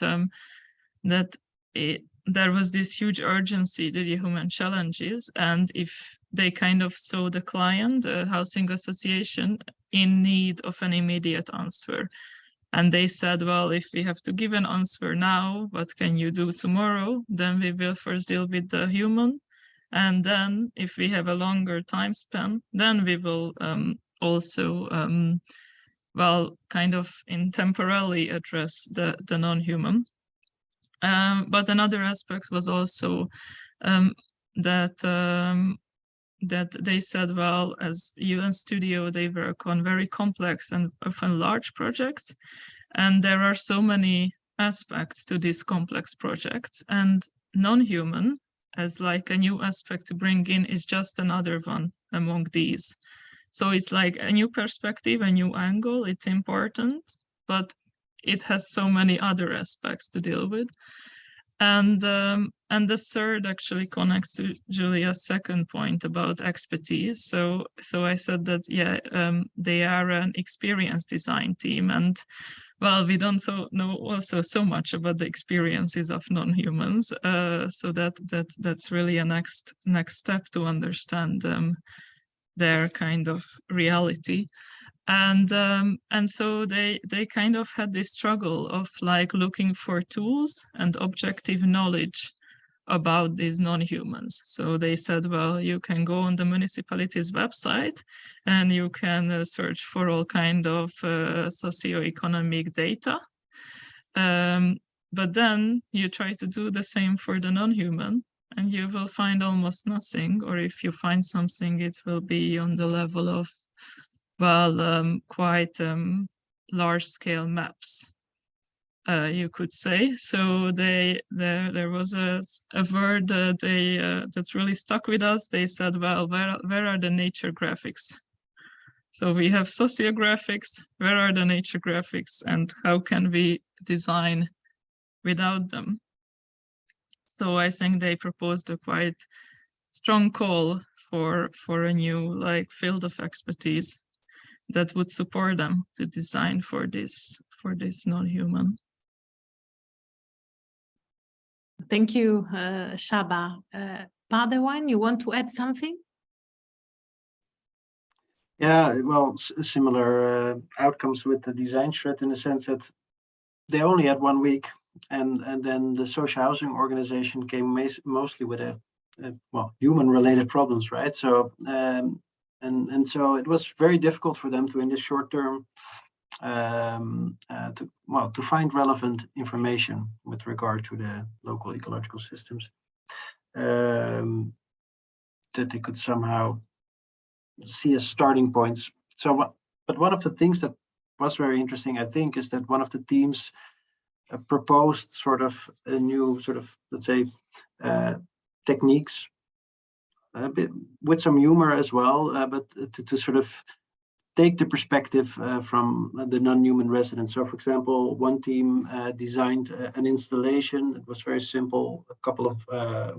there was this huge urgency to the human challenges, and if they kind of saw the client, the housing association, in need of an immediate answer. And they said, well, if we have to give an answer now, what can you do tomorrow? Then we will first deal with the human. And then if we have a longer time span, then we will also, kind of temporarily address the non-human. But another aspect was also that they said, well, as UN Studio, they work on very complex and often large projects, and there are so many aspects to these complex projects, and non-human as like a new aspect to bring in is just another one among these. So it's like a new perspective, a new angle. It's important, but it has so many other aspects to deal with. And the third actually connects to Giulia's second point about expertise. So I said that, they are an experienced design team, and well, we don't know also so much about the experiences of non-humans. So that's really a next step to understand their kind of reality. And so they kind of had this struggle of like looking for tools and objective knowledge about these non-humans. So they said, well, you can go on the municipality's website and you can search for all kind of socioeconomic data. But then you try to do the same for the non-human, and you will find almost nothing, or if you find something, it will be on the level of, well, quite large-scale maps, you could say. So there was a word that really stuck with us. They said, well, where are the nature graphics? So we have sociographics. Where are the nature graphics, and how can we design without them? So I think they proposed a quite strong call for a new like field of expertise that would support them to design for this non-human. Thank you, Sába. Boudewijn, you want to add something? Yeah, well, similar outcomes with the design shred, in the sense that they only had 1 week, and then the social housing organization came mostly with human-related problems, right? So and so it was very difficult for them to, in this short term, to find relevant information with regard to the local ecological systems, that they could somehow see as starting points. So, but one of the things that was very interesting, I think, is that one of the teams proposed sort of a new sort of, let's say, techniques, a bit with some humor as well, but to sort of take the perspective from the non-human residents. So, for example, one team designed an installation. It was very simple, a couple of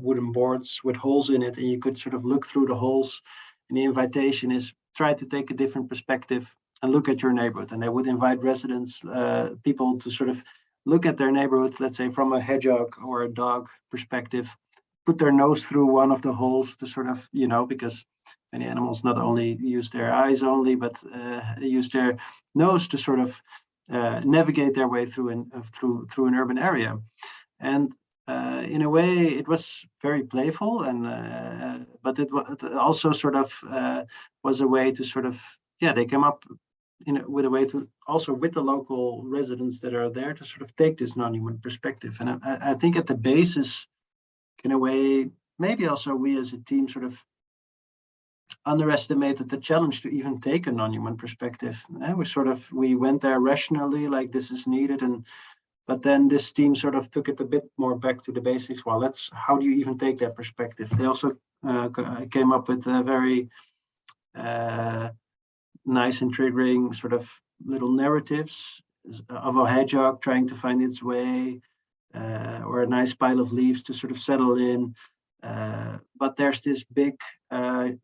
wooden boards with holes in it, and you could sort of look through the holes. And the invitation is try to take a different perspective and look at your neighborhood. And they would invite residents, people to sort of look at their neighborhood, let's say from a hedgehog or a dog perspective, put their nose through one of the holes to sort of, because many animals not only use their eyes only, but use their nose to sort of navigate their way through an urban area. And in a way, it was very playful, and but it also sort of was a way to sort of, they came up with a way to also with the local residents that are there to sort of take this non-human perspective. And I think at the basis, in a way, maybe also we as a team sort of underestimated the challenge to even take a non-human perspective. We went there rationally, like this is needed, but then this team sort of took it a bit more back to the basics. Well, how do you even take that perspective? They also came up with a very nice and triggering sort of little narratives of a hedgehog trying to find its way, or a nice pile of leaves to sort of settle in. But there's this big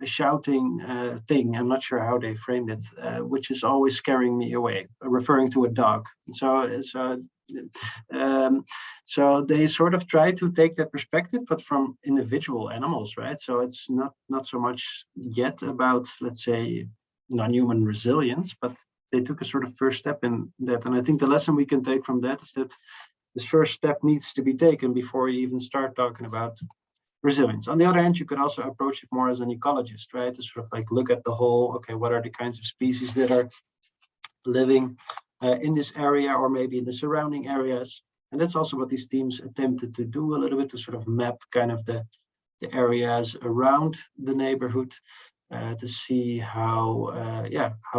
shouting thing. I'm not sure how they framed it, which is always scaring me away, referring to a dog. So they sort of try to take that perspective, but from individual animals, right? So it's not so much yet about, let's say, non-human resilience, but they took a sort of first step in that. And I think the lesson we can take from that is that this first step needs to be taken before you even start talking about resilience. On the other hand, you could also approach it more as an ecologist, right? To sort of like look at the whole, okay, what are the kinds of species that are living in this area or maybe in the surrounding areas? And that's also what these teams attempted to do a little bit, to sort of map kind of the areas around the neighborhood, to see how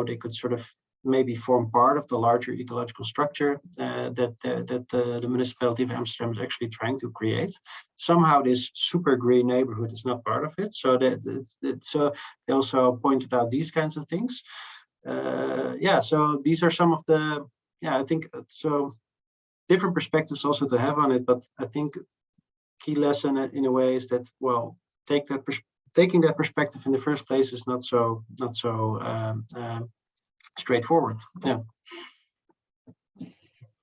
they could sort of maybe form part of the larger ecological structure that the municipality of Amsterdam is actually trying to create. Somehow this super green neighborhood is not part of it. So so they also pointed out these kinds of things. So these are some of the, I think, so different perspectives also to have on it. But I think key lesson in a way is that, well, taking that perspective in the first place is not so straightforward.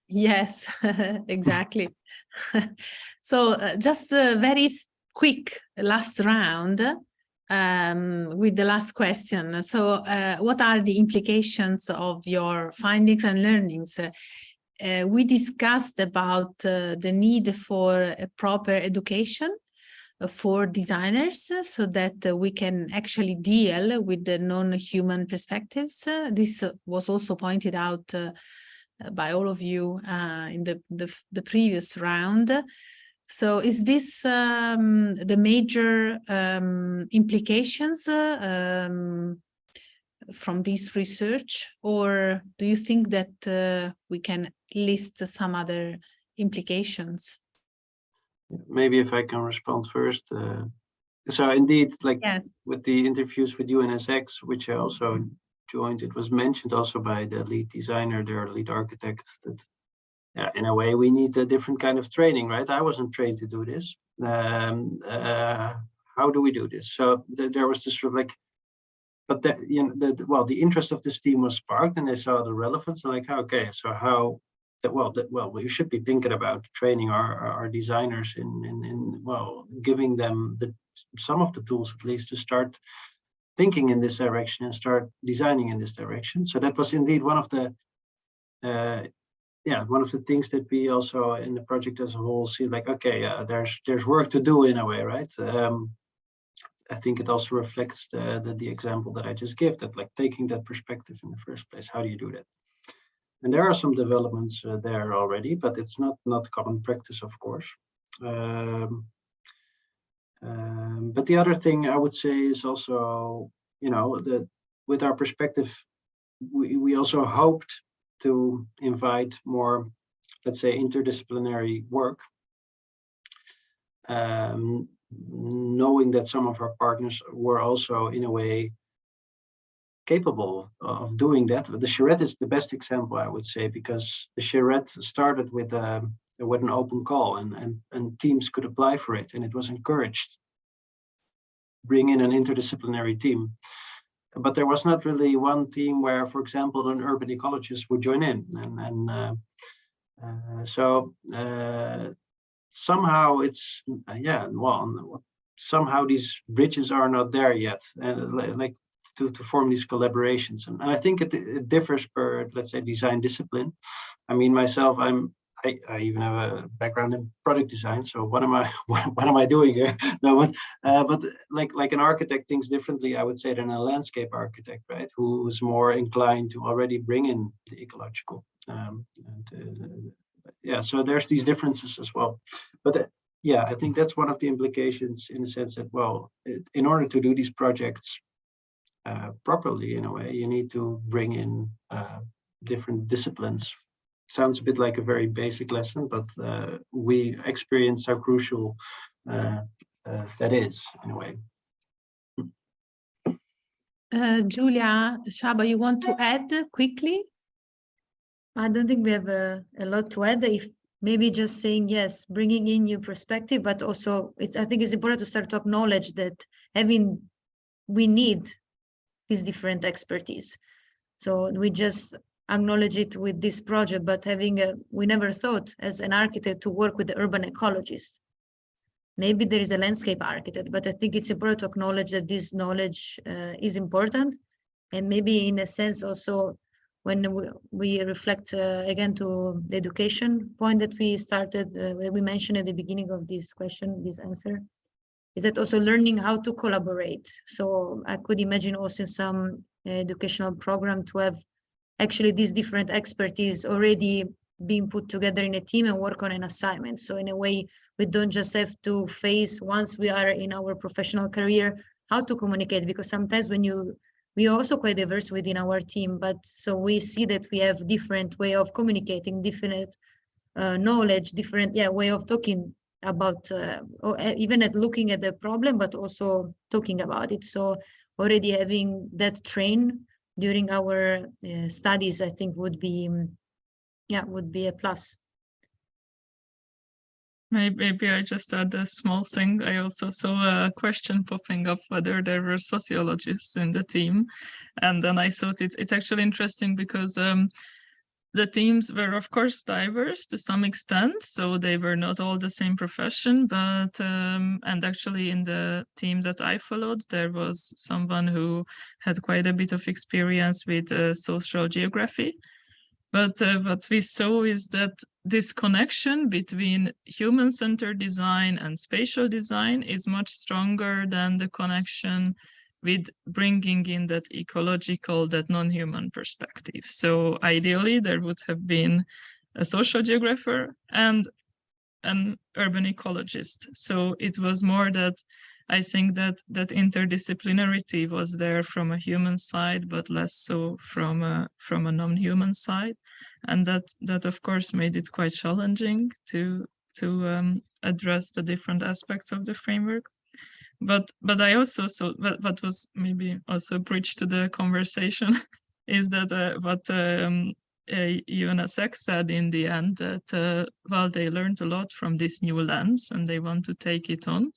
Yes, exactly. So just a very quick last round with the last question. So what are the implications of your findings and learnings? We discussed about the need for a proper education for designers so that we can actually deal with the non-human perspectives. This was also pointed out by all of you in the previous round. So is this the major implications from this research, or do you think that we can list some other implications? Maybe if I can respond first. So indeed, like yes, with the interviews with UNSX, which I also joined, it was mentioned also by the lead designer, their lead architect, that in a way we need a different kind of training, right? I wasn't trained to do this. How do we do this? So there was this sort of like, but the interest of this team was sparked, and they saw the relevance, and like, okay, so how? We should be thinking about training our designers in giving them some of the tools at least to start thinking in this direction and start designing in this direction. So that was indeed one of the things that we also in the project as a whole see, like, okay, there's work to do in a way, right? I think it also reflects the example that I just gave, that like taking that perspective in the first place. How do you do that? And there are some developments there already, but it's not common practice, of course. But the other thing I would say is also, that with our perspective, we also hoped to invite more, let's say, interdisciplinary work, knowing that some of our partners were also in a way capable of doing that. The charrette is the best example, I would say, because the charrette started with an open call, and teams could apply for it, and it was encouraged. Bring in an interdisciplinary team. But there was not really one team where, for example, an urban ecologist would join in. So somehow it's, somehow these bridges are not there yet, like to form these collaborations. And I think it differs per, let's say, design discipline. I mean, myself, I even have a background in product design. So what am I doing here? No, but like an architect thinks differently, I would say, than a landscape architect, right? Who's more inclined to already bring in the ecological. So there's these differences as well. But I think that's one of the implications, in the sense that, well, in order to do these projects properly, in a way, you need to bring in different disciplines. Sounds a bit like a very basic lesson, but we experience how crucial that is, in a way. Giulia, Sába, you want to add quickly? I don't think we have a lot to add. If maybe just saying, yes, bringing in new perspective, but also I think it's important to start to acknowledge that we need this different expertise. So we just acknowledge it with this project, but we never thought as an architect to work with the urban ecologist. Maybe there is a landscape architect, but I think it's important to acknowledge that this knowledge is important. And maybe in a sense also, when we reflect again to the education point that we started, we mentioned at the beginning of this question, this answer, is that also learning how to collaborate. So I could imagine also in some educational program to have actually these different expertise already being put together in a team and work on an assignment. So in a way, we don't just have to face, once we are in our professional career, how to communicate, because sometimes we are also quite diverse within our team, but so we see that we have different way of communicating, different knowledge, different way of talking about, or even at looking at the problem, but also talking about it. So already having that train during our studies, I think would be a plus. Maybe I just add a small thing. I also saw a question popping up whether there were sociologists in the team. And then I thought it's actually interesting because the teams were, of course, diverse to some extent. So they were not all the same profession, but and actually in the team that I followed, there was someone who had quite a bit of experience with social geography. But what we saw is that this connection between human-centered design and spatial design is much stronger than the connection with bringing in that ecological, that non-human perspective. So ideally, there would have been a social geographer and an urban ecologist. So it was more that I think that interdisciplinarity was there from a human side, but less so from a non-human side, and that of course made it quite challenging to address the different aspects of the framework. But I also saw what was maybe also a bridge to the conversation is that what UNSX said in the end, that well, they learned a lot from this new lens and they want to take it on.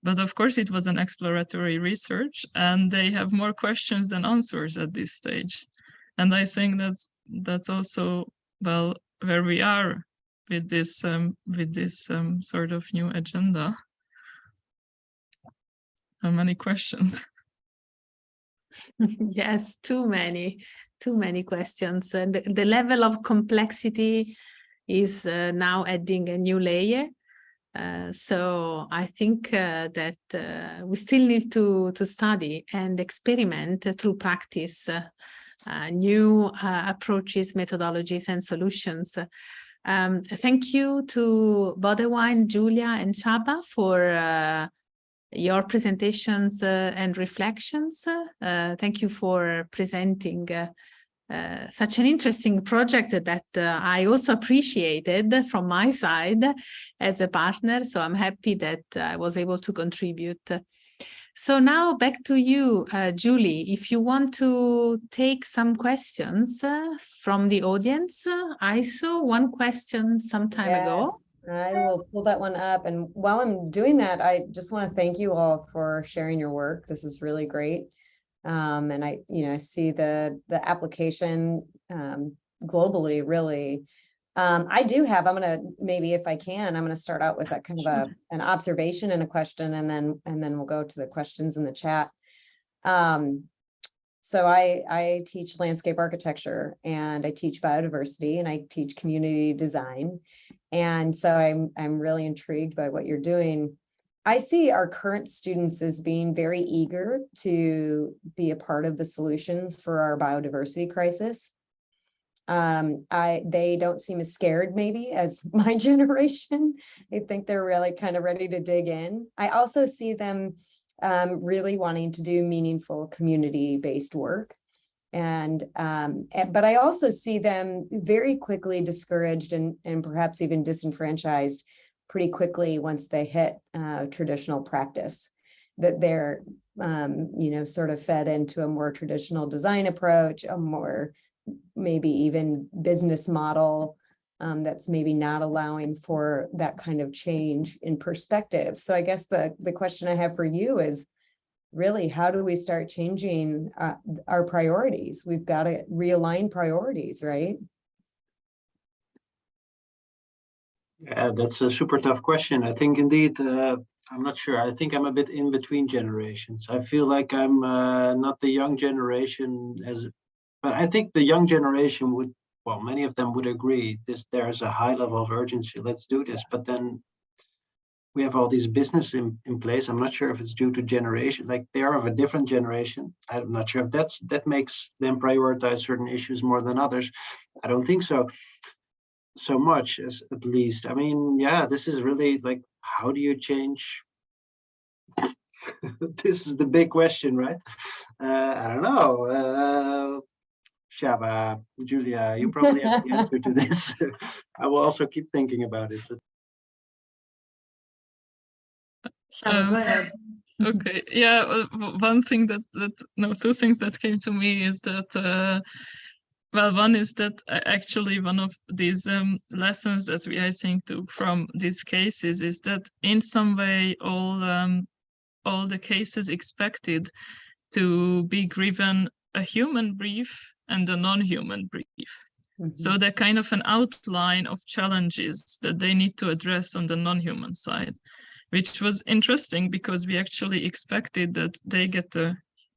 But of course, it was an exploratory research, and they have more questions than answers at this stage. And I think that's also, well, where we are with this sort of new agenda. How many questions? Yes, too many questions. And the level of complexity is now adding a new layer. So I think that we still need to study and experiment through practice, new approaches, methodologies, and solutions. Thank you to Boudewijn, Giulia, and Sába for your presentations and reflections. Thank you for presenting such an interesting project that I also appreciated from my side as a partner. So I'm happy that I was able to contribute. So now back to you, Julie, if you want to take some questions from the audience. I saw one question some time ago. I will pull that one up. And while I'm doing that, I just want to thank you all for sharing your work. This is really great. And I see the application globally, really. I do have, I'm gonna, maybe if I can, I'm gonna start out with a kind of an observation and a question, and then we'll go to the questions in the chat. So I teach landscape architecture, and I teach biodiversity, and I teach community design. And so I'm really intrigued by what you're doing. I see our current students as being very eager to be a part of the solutions for our biodiversity crisis. They don't seem as scared maybe as my generation. I think they're really kind of ready to dig in. I also see them really wanting to do meaningful community-based work. But I also see them very quickly discouraged and perhaps even disenfranchised pretty quickly once they hit traditional practice, that they're sort of fed into a more traditional design approach, a more maybe even business model that's maybe not allowing for that kind of change in perspective. So I guess the question I have for you is really, how do we start changing our priorities? We've got to realign priorities, right? Yeah, that's a super tough question. I think indeed, I'm not sure. I think I'm a bit in between generations. I feel like I'm not the young generation but I think the young generation would, well, many of them would agree there's a high level of urgency. Let's do this. But then we have all these business in place. I'm not sure if it's due to generation, like they are of a different generation. I'm not sure if that makes them prioritize certain issues more than others. I don't think so much, as at least. I mean, yeah, this is really like, how do you change? This is the big question, right? I don't know. Sába, Giulia, you probably have the answer to this. I will also keep thinking about it. Sába, go ahead. Okay, yeah, one thing two things that came to me is that well, one is that actually one of these lessons that I think took from these cases is that in some way all the cases expected to be given a human brief and a non-human brief. Mm-hmm. So they're kind of an outline of challenges that they need to address on the non-human side, which was interesting because we actually expected that they get a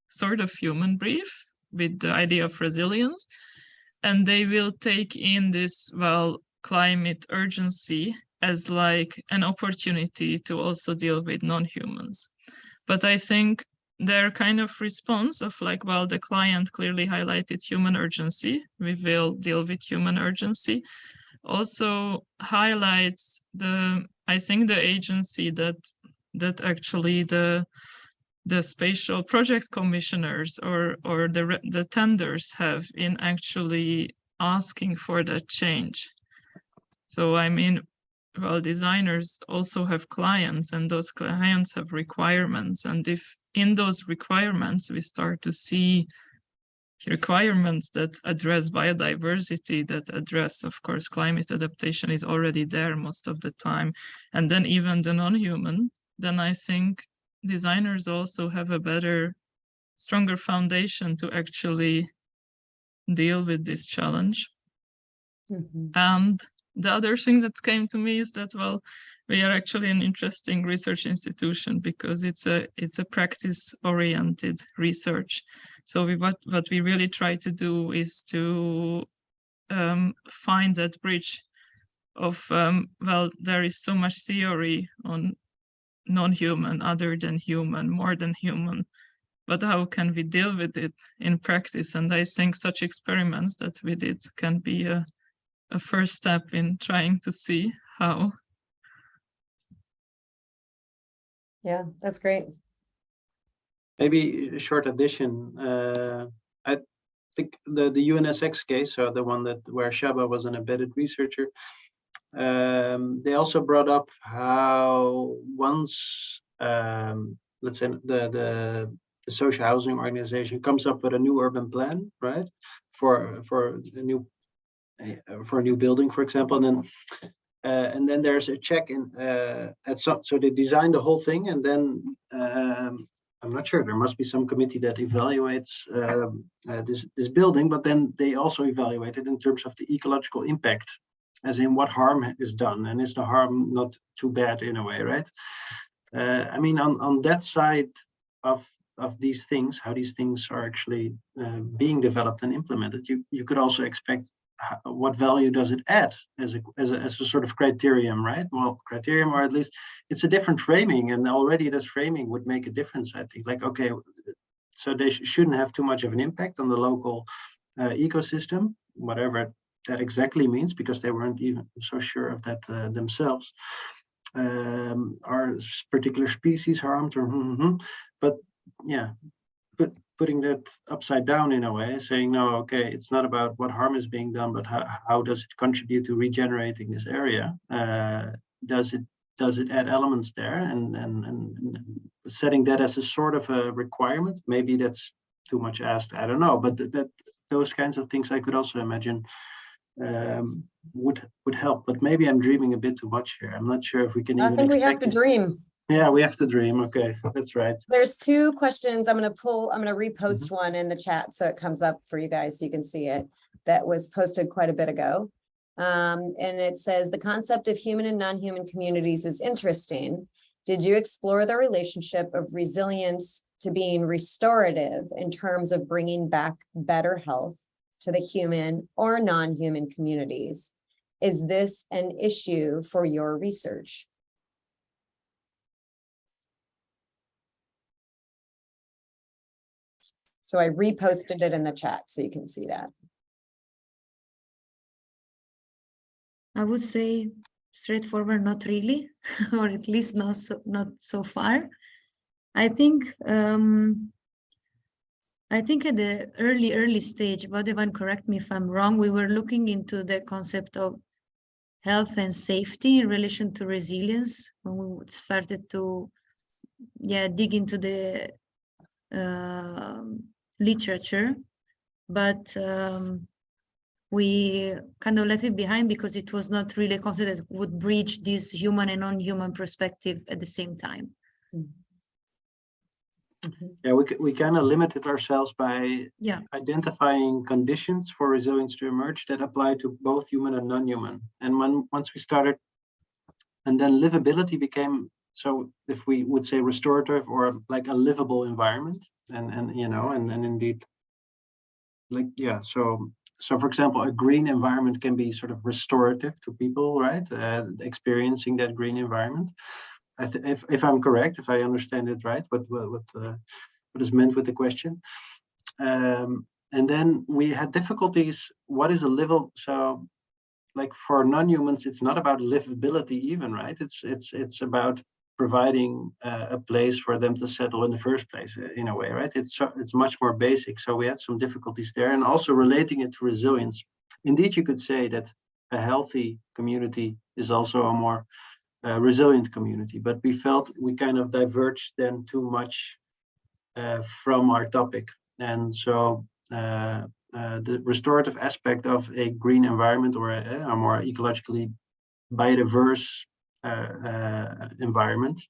sort of human brief with the idea of resilience, and they will take in this, well, climate urgency as like an opportunity to also deal with non-humans. But I think their kind of response of like, well, the client clearly highlighted human urgency, we will deal with human urgency, also highlights I think the agency that actually the spatial project commissioners or the tenders have in actually asking for that change. So I mean, well, designers also have clients, and those clients have requirements. And if in those requirements we start to see requirements that address biodiversity, that address, of course, climate adaptation is already there most of the time, and then even the non-human, then I think designers also have a better, stronger foundation to actually deal with this challenge. Mm-hmm. And the other thing that came to me is that, well, we are actually an interesting research institution because it's a practice-oriented research. So what we really try to do is to find that bridge of, well, there is so much theory on non-human, other than human, more than human, but how can we deal with it in practice? And I think such experiments that we did can be a first step in trying to see how. Yeah, that's great. Maybe a short addition. the UNSX case, so the one where Sába was an embedded researcher, they also brought up how once let's say the social housing organization comes up with a new urban plan, right, for a new building, for example, and then there's a check in so they design the whole thing, and then I'm not sure, there must be some committee that evaluates this building, but then they also evaluate it in terms of the ecological impact, as in what harm is done, and is the harm not too bad in a way, right? I mean, on that side of these things, how these things are actually being developed and implemented, you could also expect what value does it add as a sort of criterion, right? Well, criterion, or at least it's a different framing, and already this framing would make a difference, I think. Like, okay, so they shouldn't have too much of an impact on the local ecosystem, whatever that exactly means, because they weren't even so sure of that themselves. Are particular species harmed, or but yeah, putting that upside down in a way, saying, no, okay, it's not about what harm is being done, but how does it contribute to regenerating this area? Does it add elements there, and setting that as a sort of a requirement? Maybe that's too much asked, I don't know, but those kinds of things I could also imagine would help. But maybe I'm dreaming a bit too much here. I'm not sure if we can even I think we have to dream. Yeah, we have to dream. Okay, that's right. There's two questions. I'm going to repost one in the chat so it comes up for you guys so you can see it. That was posted quite a bit ago. And it says, the concept of human and non-human communities is interesting. Did you explore the relationship of resilience to being restorative in terms of bringing back better health to the human or non-human communities? Is this an issue for your research? So I reposted it in the chat so you can see that. I would say straightforward, not really, or at least not so far. I think at the early stage, Boudewijn, correct me if I'm wrong, we were looking into the concept of health and safety in relation to resilience when we started to dig into the literature, but we kind of left it behind because it was not really a concept that would bridge this human and non-human perspective at the same time. Yeah, we kind of limited ourselves by identifying conditions for resilience to emerge that apply to both human and non-human. And once we started, and then livability became, so if we would say restorative or like a livable environment, and you know, and indeed, like, yeah, so for example, a green environment can be sort of restorative to people, right? Experiencing that green environment. If I'm correct, if I understand it right, what is meant with the question. And then we had difficulties. What is a livable? So, like for non-humans, it's not about livability even, right? It's about providing a place for them to settle in the first place, in a way, right? It's much more basic. So we had some difficulties there, and also relating it to resilience. Indeed, you could say that a healthy community is also a more resilient community, but we felt we kind of diverged then too much from our topic. And so the restorative aspect of a green environment or a more ecologically biodiverse environment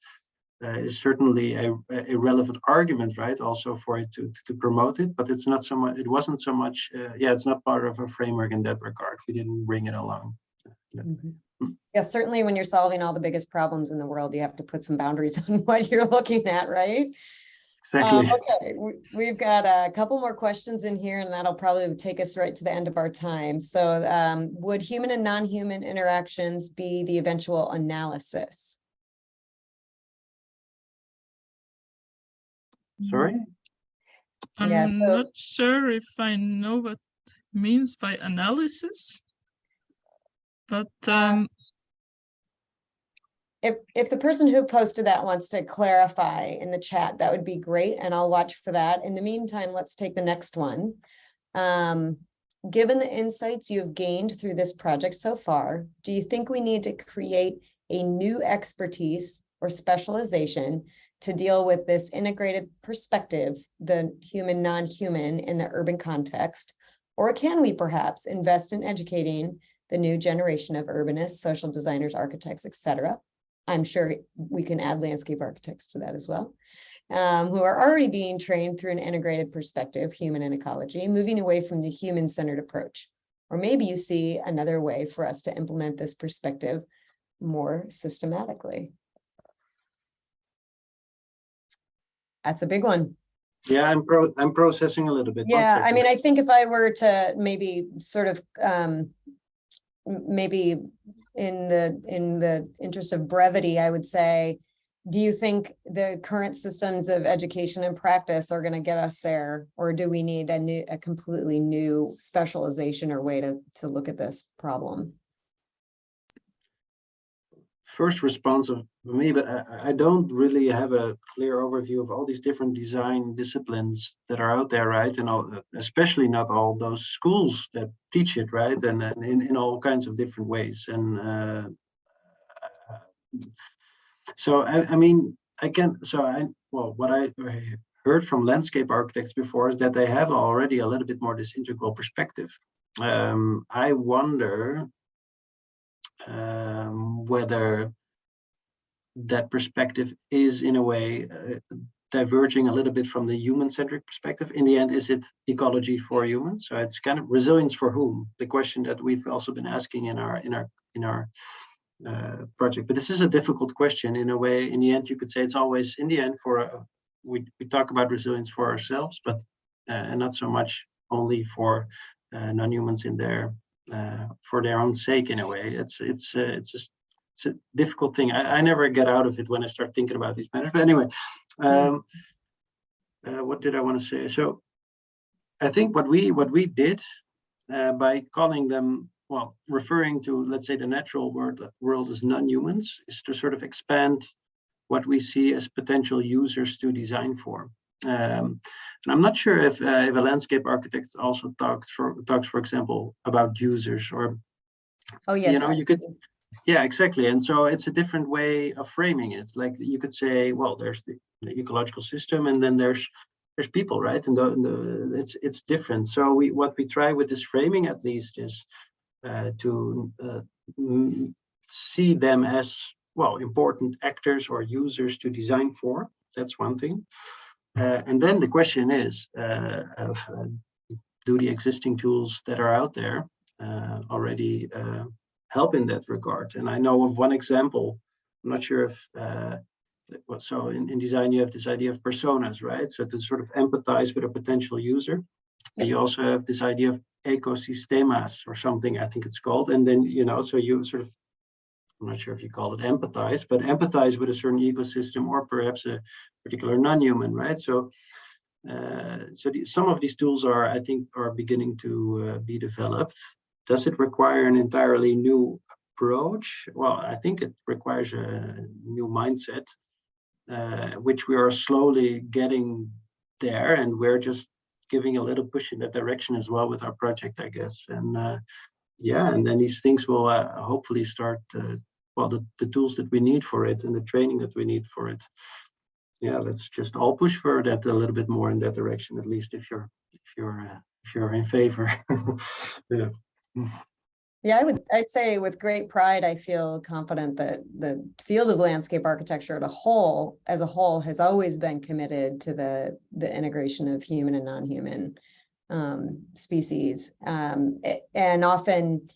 is certainly a relevant argument, right? Also for it to promote it, but it's not so much. It wasn't so much. It's not part of a framework in that regard. We didn't bring it along. Yeah, certainly when you're solving all the biggest problems in the world, you have to put some boundaries on what you're looking at, right? Exactly. Okay, we've got a couple more questions in here, and that'll probably take us right to the end of our time. So would human and non-human interactions be the eventual analysis? Sorry? I'm not sure if I know what it means by analysis, but if the person who posted that wants to clarify in the chat, that would be great, and I'll watch for that. In the meantime, let's take the next one. Given the insights you have gained through this project so far, do you think we need to create a new expertise or specialization to deal with this integrated perspective, the human, non-human in the urban context? Or can we perhaps invest in educating the new generation of urbanists, social designers, architects, etc.? I'm sure we can add landscape architects to that as well, who are already being trained through an integrated perspective, human and ecology, moving away from the human-centered approach. Or maybe you see another way for us to implement this perspective more systematically. That's a big one. Yeah, I'm processing a little bit. Yeah, I mean, I think if I were to maybe sort of maybe in the interest of brevity, I would say, do you think the current systems of education and practice are going to get us there, or do we need a completely new specialization or way to look at this problem? First response of me, but I don't really have a clear overview of all these different design disciplines that are out there, right? And all, especially not all those schools that teach it, right? And in all kinds of different ways. And so I mean, what I heard from landscape architects before is that they have already a little bit more this integral perspective. I wonder whether that perspective is in a way diverging a little bit from the human-centric perspective. In the end, is it ecology for humans? So it's kind of resilience for whom? The question that we've also been asking in our project. But this is a difficult question in a way. In the end, you could say it's always in the end we talk about resilience for ourselves, but and not so much only for non-humans in their for their own sake. In a way, it's a difficult thing. I never get out of it when I start thinking about these matters. But anyway, what did I want to say? So I think what we did by calling them, well, referring to, let's say, the natural world as non-humans, is to sort of expand what we see as potential users to design for. And I'm not sure if a landscape architect also talks, for example, about users, or you could. Yeah, exactly. And so it's a different way of framing it. Like you could say, well, there's the ecological system, and then there's people, right? And it's different. So what we try with this framing, at least, is to see them as, well, important actors or users to design for. That's one thing. And then the question is, do the existing tools that are out there already help in that regard? And I know of one example. I'm not sure if so in design you have this idea of personas, right? So to sort of empathize with a potential user. Yep. You also have this idea of ecosistemas or something, I think it's called. And then so you sort of, I'm not sure if you call it empathize, but empathize with a certain ecosystem or perhaps a particular non-human, right? So some of these tools I think are beginning to be developed. Does it require an entirely new approach? Well, I think it requires a new mindset, which we are slowly getting there, and we're just giving a little push in that direction as well with our project, I guess. And and then these things will hopefully start. The tools that we need for it and the training that we need for it. Yeah, let's just all push for that a little bit more in that direction, at least if you're in favor. Yeah. Yeah, I say with great pride, I feel confident that the field of landscape architecture as a whole has always been committed to the integration of human and non-human species, and often,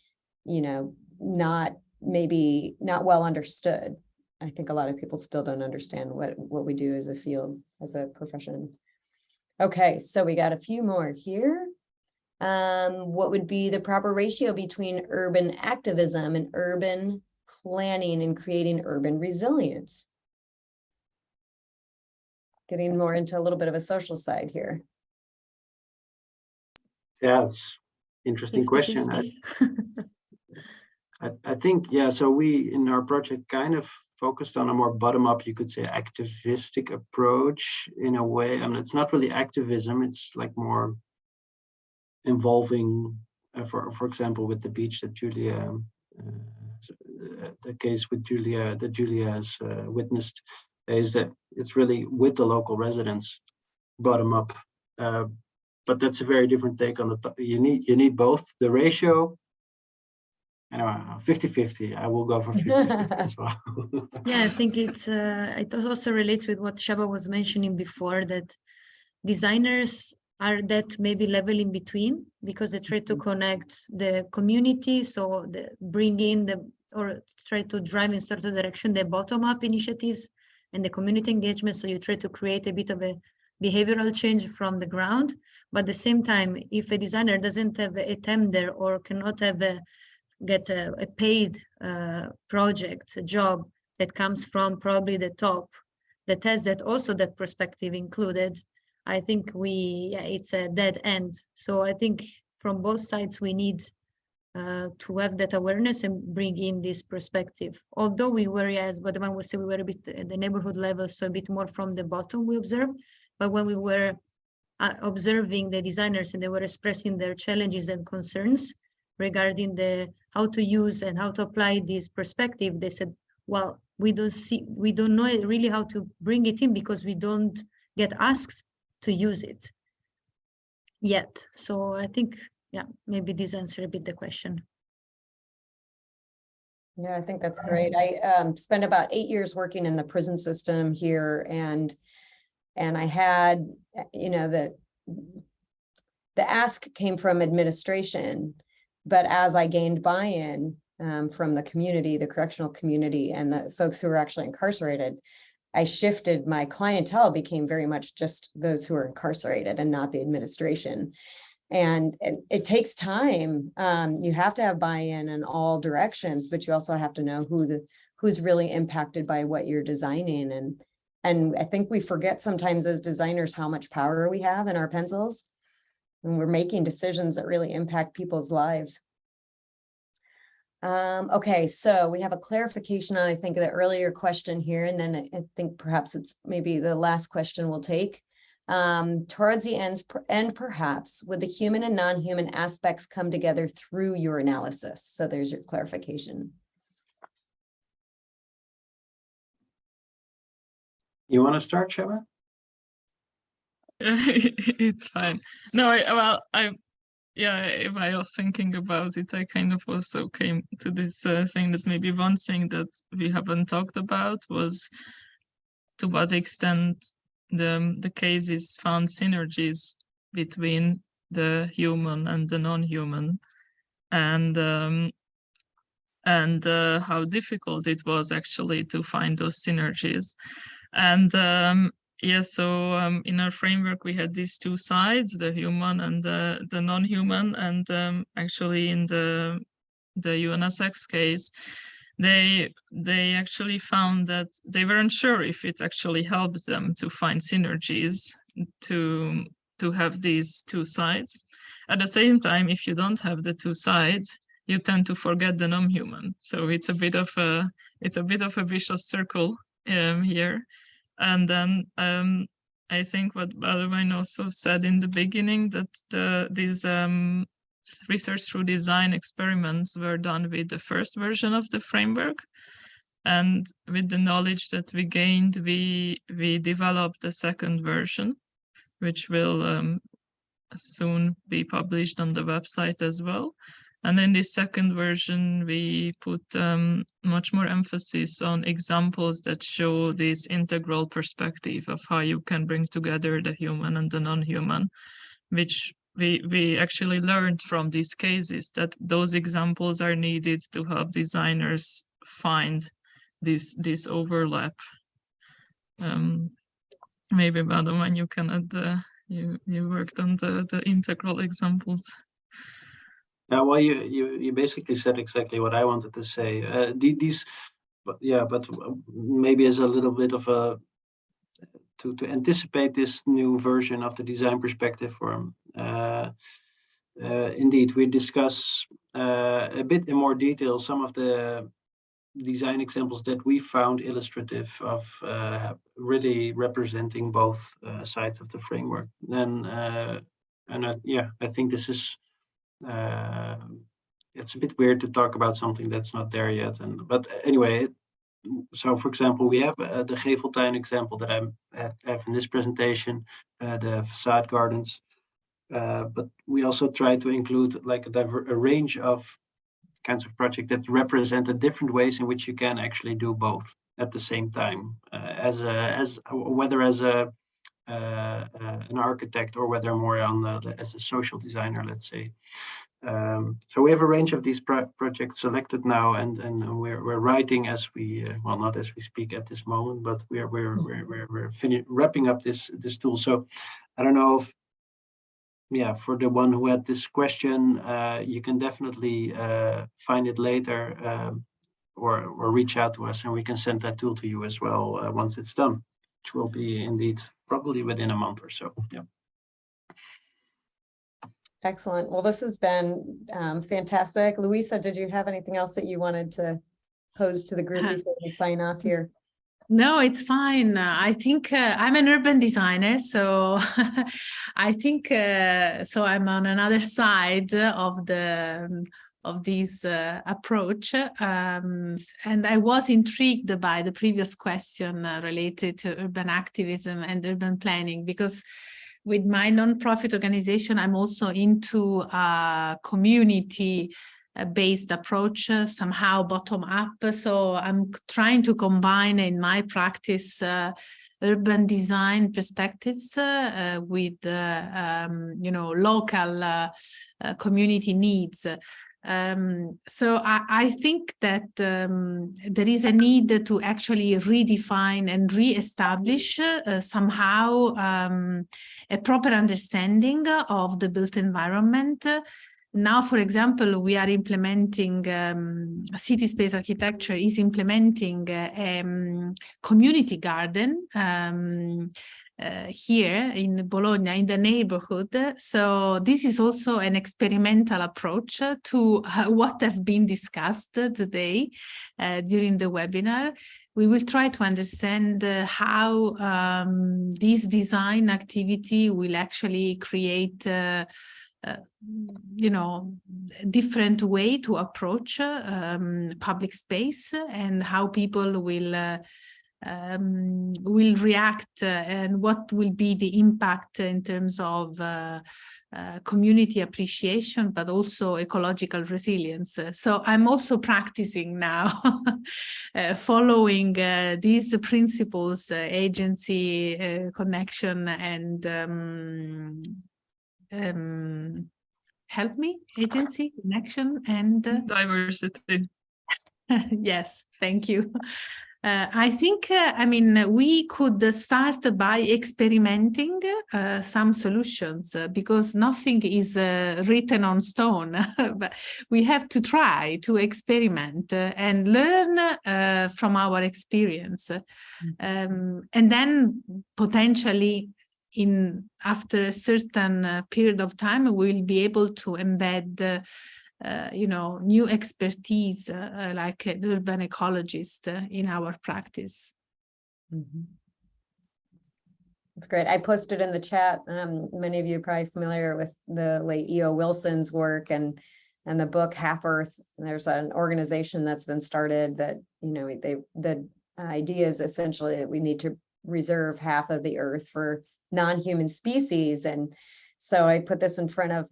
not well understood. I think a lot of people still don't understand what we do as a field, as a profession. Okay, so we got a few more here. What would be the proper ratio between urban activism and urban planning and creating urban resilience? Getting more into a little bit of a social side here. Yeah, it's interesting question. I think, so we in our project kind of focused on a more bottom-up, you could say, activistic approach in a way. I mean, it's not really activism, it's like more involving, for example, with the beach that Giulia, the case with Giulia that Giulia has witnessed, is that it's really with the local residents, bottom up. But that's a very different take on the. You need both. The ratio, anyway, 50-50. I will go for 50-50 as well. Yeah, I think it also relates with what Sába was mentioning before, that designers are that maybe level in between, because they try to connect the community, so bring in or try to drive in certain direction the bottom-up initiatives and the community engagement. So you try to create a bit of a behavioral change from the ground, but at the same time, if a designer doesn't have a tender or cannot have get a paid project, a job that comes from probably the top, that has that perspective included, I think it's a dead end. So I think from both sides we need to have that awareness and bring in this perspective. Although we were, as Boudewijn was saying, we were a bit at the neighborhood level, so a bit more from the bottom we observe. But when we were observing the designers and they were expressing their challenges and concerns regarding how to use and how to apply this perspective, they said, well, we don't know really how to bring it in because we don't get asked to use it yet. So I think, yeah, maybe this answers a bit the question. Yeah, I think that's great. I spent about 8 years working in the prison system here, and I had, the ask came from administration, but as I gained buy-in from the community, the correctional community, and the folks who were actually incarcerated, I shifted. My clientele became very much just those who are incarcerated and not the administration. And it takes time. You have to have buy-in in all directions, but you also have to know who's really impacted by what you're designing. And I think we forget sometimes as designers how much power we have in our pencils, and we're making decisions that really impact people's lives. Okay, so we have a clarification on, I think, the earlier question here, and then I think perhaps it's maybe the last question we'll take. Towards the end, perhaps, would the human and non-human aspects come together through your analysis? So there's your clarification. You want to start, Sába? It's fine. No, if I was thinking about it, I kind of also came to this thing that maybe one thing that we haven't talked about was to what extent the cases found synergies between the human and the non-human, and how difficult it was actually to find those synergies. And so in our framework we had these two sides, the human and the non-human, and actually in the UNSX case, they actually found that they weren't sure if it actually helped them to find synergies to have these two sides. At the same time, if you don't have the two sides, you tend to forget the non-human. So it's a bit of a vicious circle here. And then I think what Boudewijn also said in the beginning, that these research through design experiments were done with the first version of the framework, and with the knowledge that we gained, we developed the second version, which will soon be published on the website as well. And in this second version, we put much more emphasis on examples that show this integral perspective of how you can bring together the human and the non-human, which we actually learned from these cases, that those examples are needed to help designers find this overlap. Maybe Boudewijn, you can add you worked on the integral examples. Yeah, well, you basically said exactly what I wanted to say. But maybe as a little bit of a to anticipate this new version of the design perspective form. Indeed, we discuss a bit in more detail some of the design examples that we found illustrative of really representing both sides of the framework. Then And yeah, I think this is it's a bit weird to talk about something that's not there yet. But anyway, so for example, we have the Geveltuin example that I have in this presentation, the facade gardens. But we also try to include like a range of kinds of projects that represent the different ways in which you can actually do both at the same time, whether as an architect or whether more on as a social designer, let's say. So we have a range of these projects selected now, and we're writing as we well, not as we speak at this moment, but we're wrapping up this tool. So I don't know if, yeah, for the one who had this question, you can definitely find it later, or reach out to us, and we can send that tool to you as well once it's done, which will be indeed probably within a month or so. Yeah. Excellent. Well, this has been fantastic. Luisa, did you have anything else that you wanted to pose to the group before we sign off here? No, it's fine. I think I'm an urban designer, so I think so. I'm on another side of this approach, and I was intrigued by the previous question related to urban activism and urban planning, because with my nonprofit organization, I'm also into a community-based approach, somehow bottom up. So I'm trying to combine in my practice urban design perspectives with local community needs. So I think that there is a need to actually redefine and re-establish somehow a proper understanding of the built environment. Now, for example, we are implementing city space architecture is implementing a community garden here in Bologna, in the neighborhood. So this is also an experimental approach to what have been discussed today during the webinar. We will try to understand how this design activity will actually create different way to approach public space, and how people will react, and what will be the impact in terms of community appreciation, but also ecological resilience. So I'm also practicing now, following these principles, agency, connection, and help me, agency, connection, and diversity. Yes, thank you. I think, we could start by experimenting some solutions, because nothing is written on stone, but we have to try to experiment and learn from our experience. And then potentially after a certain period of time, we'll be able to embed new expertise like an urban ecologist in our practice. Mm-hmm. That's great. I posted in the chat. Many of you are probably familiar with the late E.O. Wilson's work and the book Half Earth. And there's an organization that's been started that, the idea is essentially that we need to reserve half of the earth for non-human species. And so I put this in front of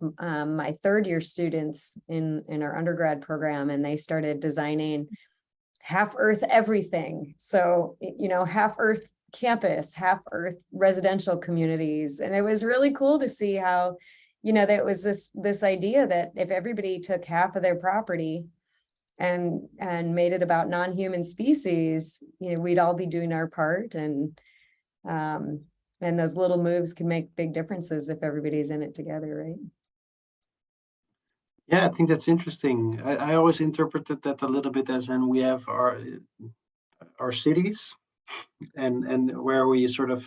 my third-year students in our undergrad program, and they started designing half Earth everything. So, half Earth campus, half Earth residential communities. And it was really cool to see how, that was this idea that if everybody took half of their property and made it about non-human species, we'd all be doing our part. And those little moves can make big differences if everybody's in it together, right? Yeah, I think that's interesting. I always interpreted that a little bit as in we have our cities, and where we sort of,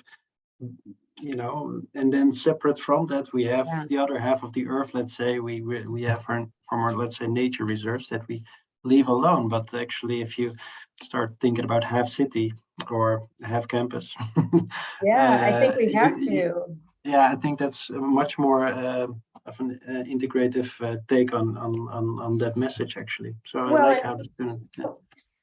and then separate from that, we have the other half of the earth. Let's say we have from our, let's say, nature reserves that we leave alone. But actually, if you start thinking about half city or half campus, I think we have to. Yeah, I think that's a much more of an integrative take on that message, actually. So I Well, like how the student.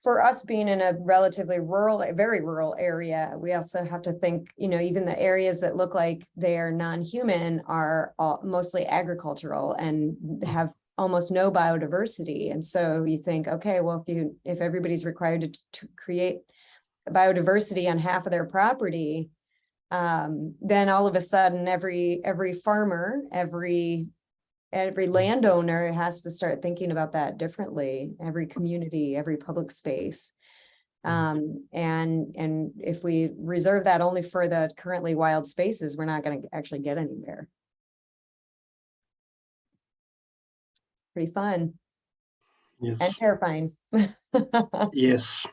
For us being in a relatively rural, a very rural area, we also have to think, even the areas that look like they are non-human are mostly agricultural and have almost no biodiversity. And so you think, okay, well, if everybody's required to create biodiversity on half of their property, then all of a sudden every farmer, every landowner has to start thinking about that differently, every community, every public space. And if we reserve that only for the currently wild spaces, we're not going to actually get anywhere. Pretty fun. Yes. And terrifying. Yes.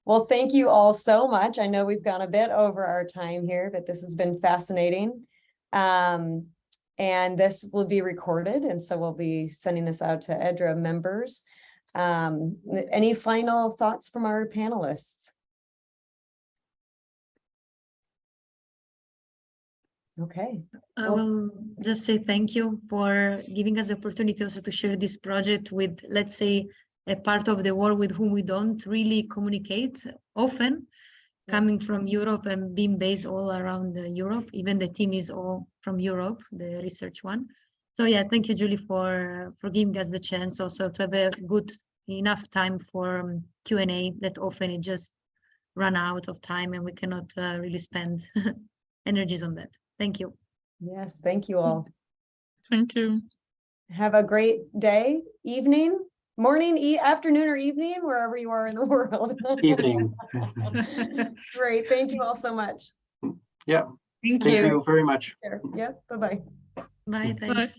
Well, thank you all so much. I know we've gone a bit over our time here, but this has been fascinating. And this will be recorded, and so we'll be sending this out to EDRA members. Any final thoughts from our panelists? Okay. I will just say thank you for giving us the opportunity also to share this project with, let's say, a part of the world with whom we don't really communicate often, coming from Europe and being based all around Europe. Even the team is all from Europe, the research one. So yeah, thank you, Julie, for giving us the chance also to have a good enough time for Q&A, that often it just run out of time and we cannot really spend energies on that. Thank you. Yes, thank you all. Thank you. Have a great day, evening, morning, afternoon, or evening, wherever you are in the world. Evening. Great. Thank you all so much. Yeah. Thank Thank you. you very much. Yep. Bye-bye. Bye, Bye. thanks.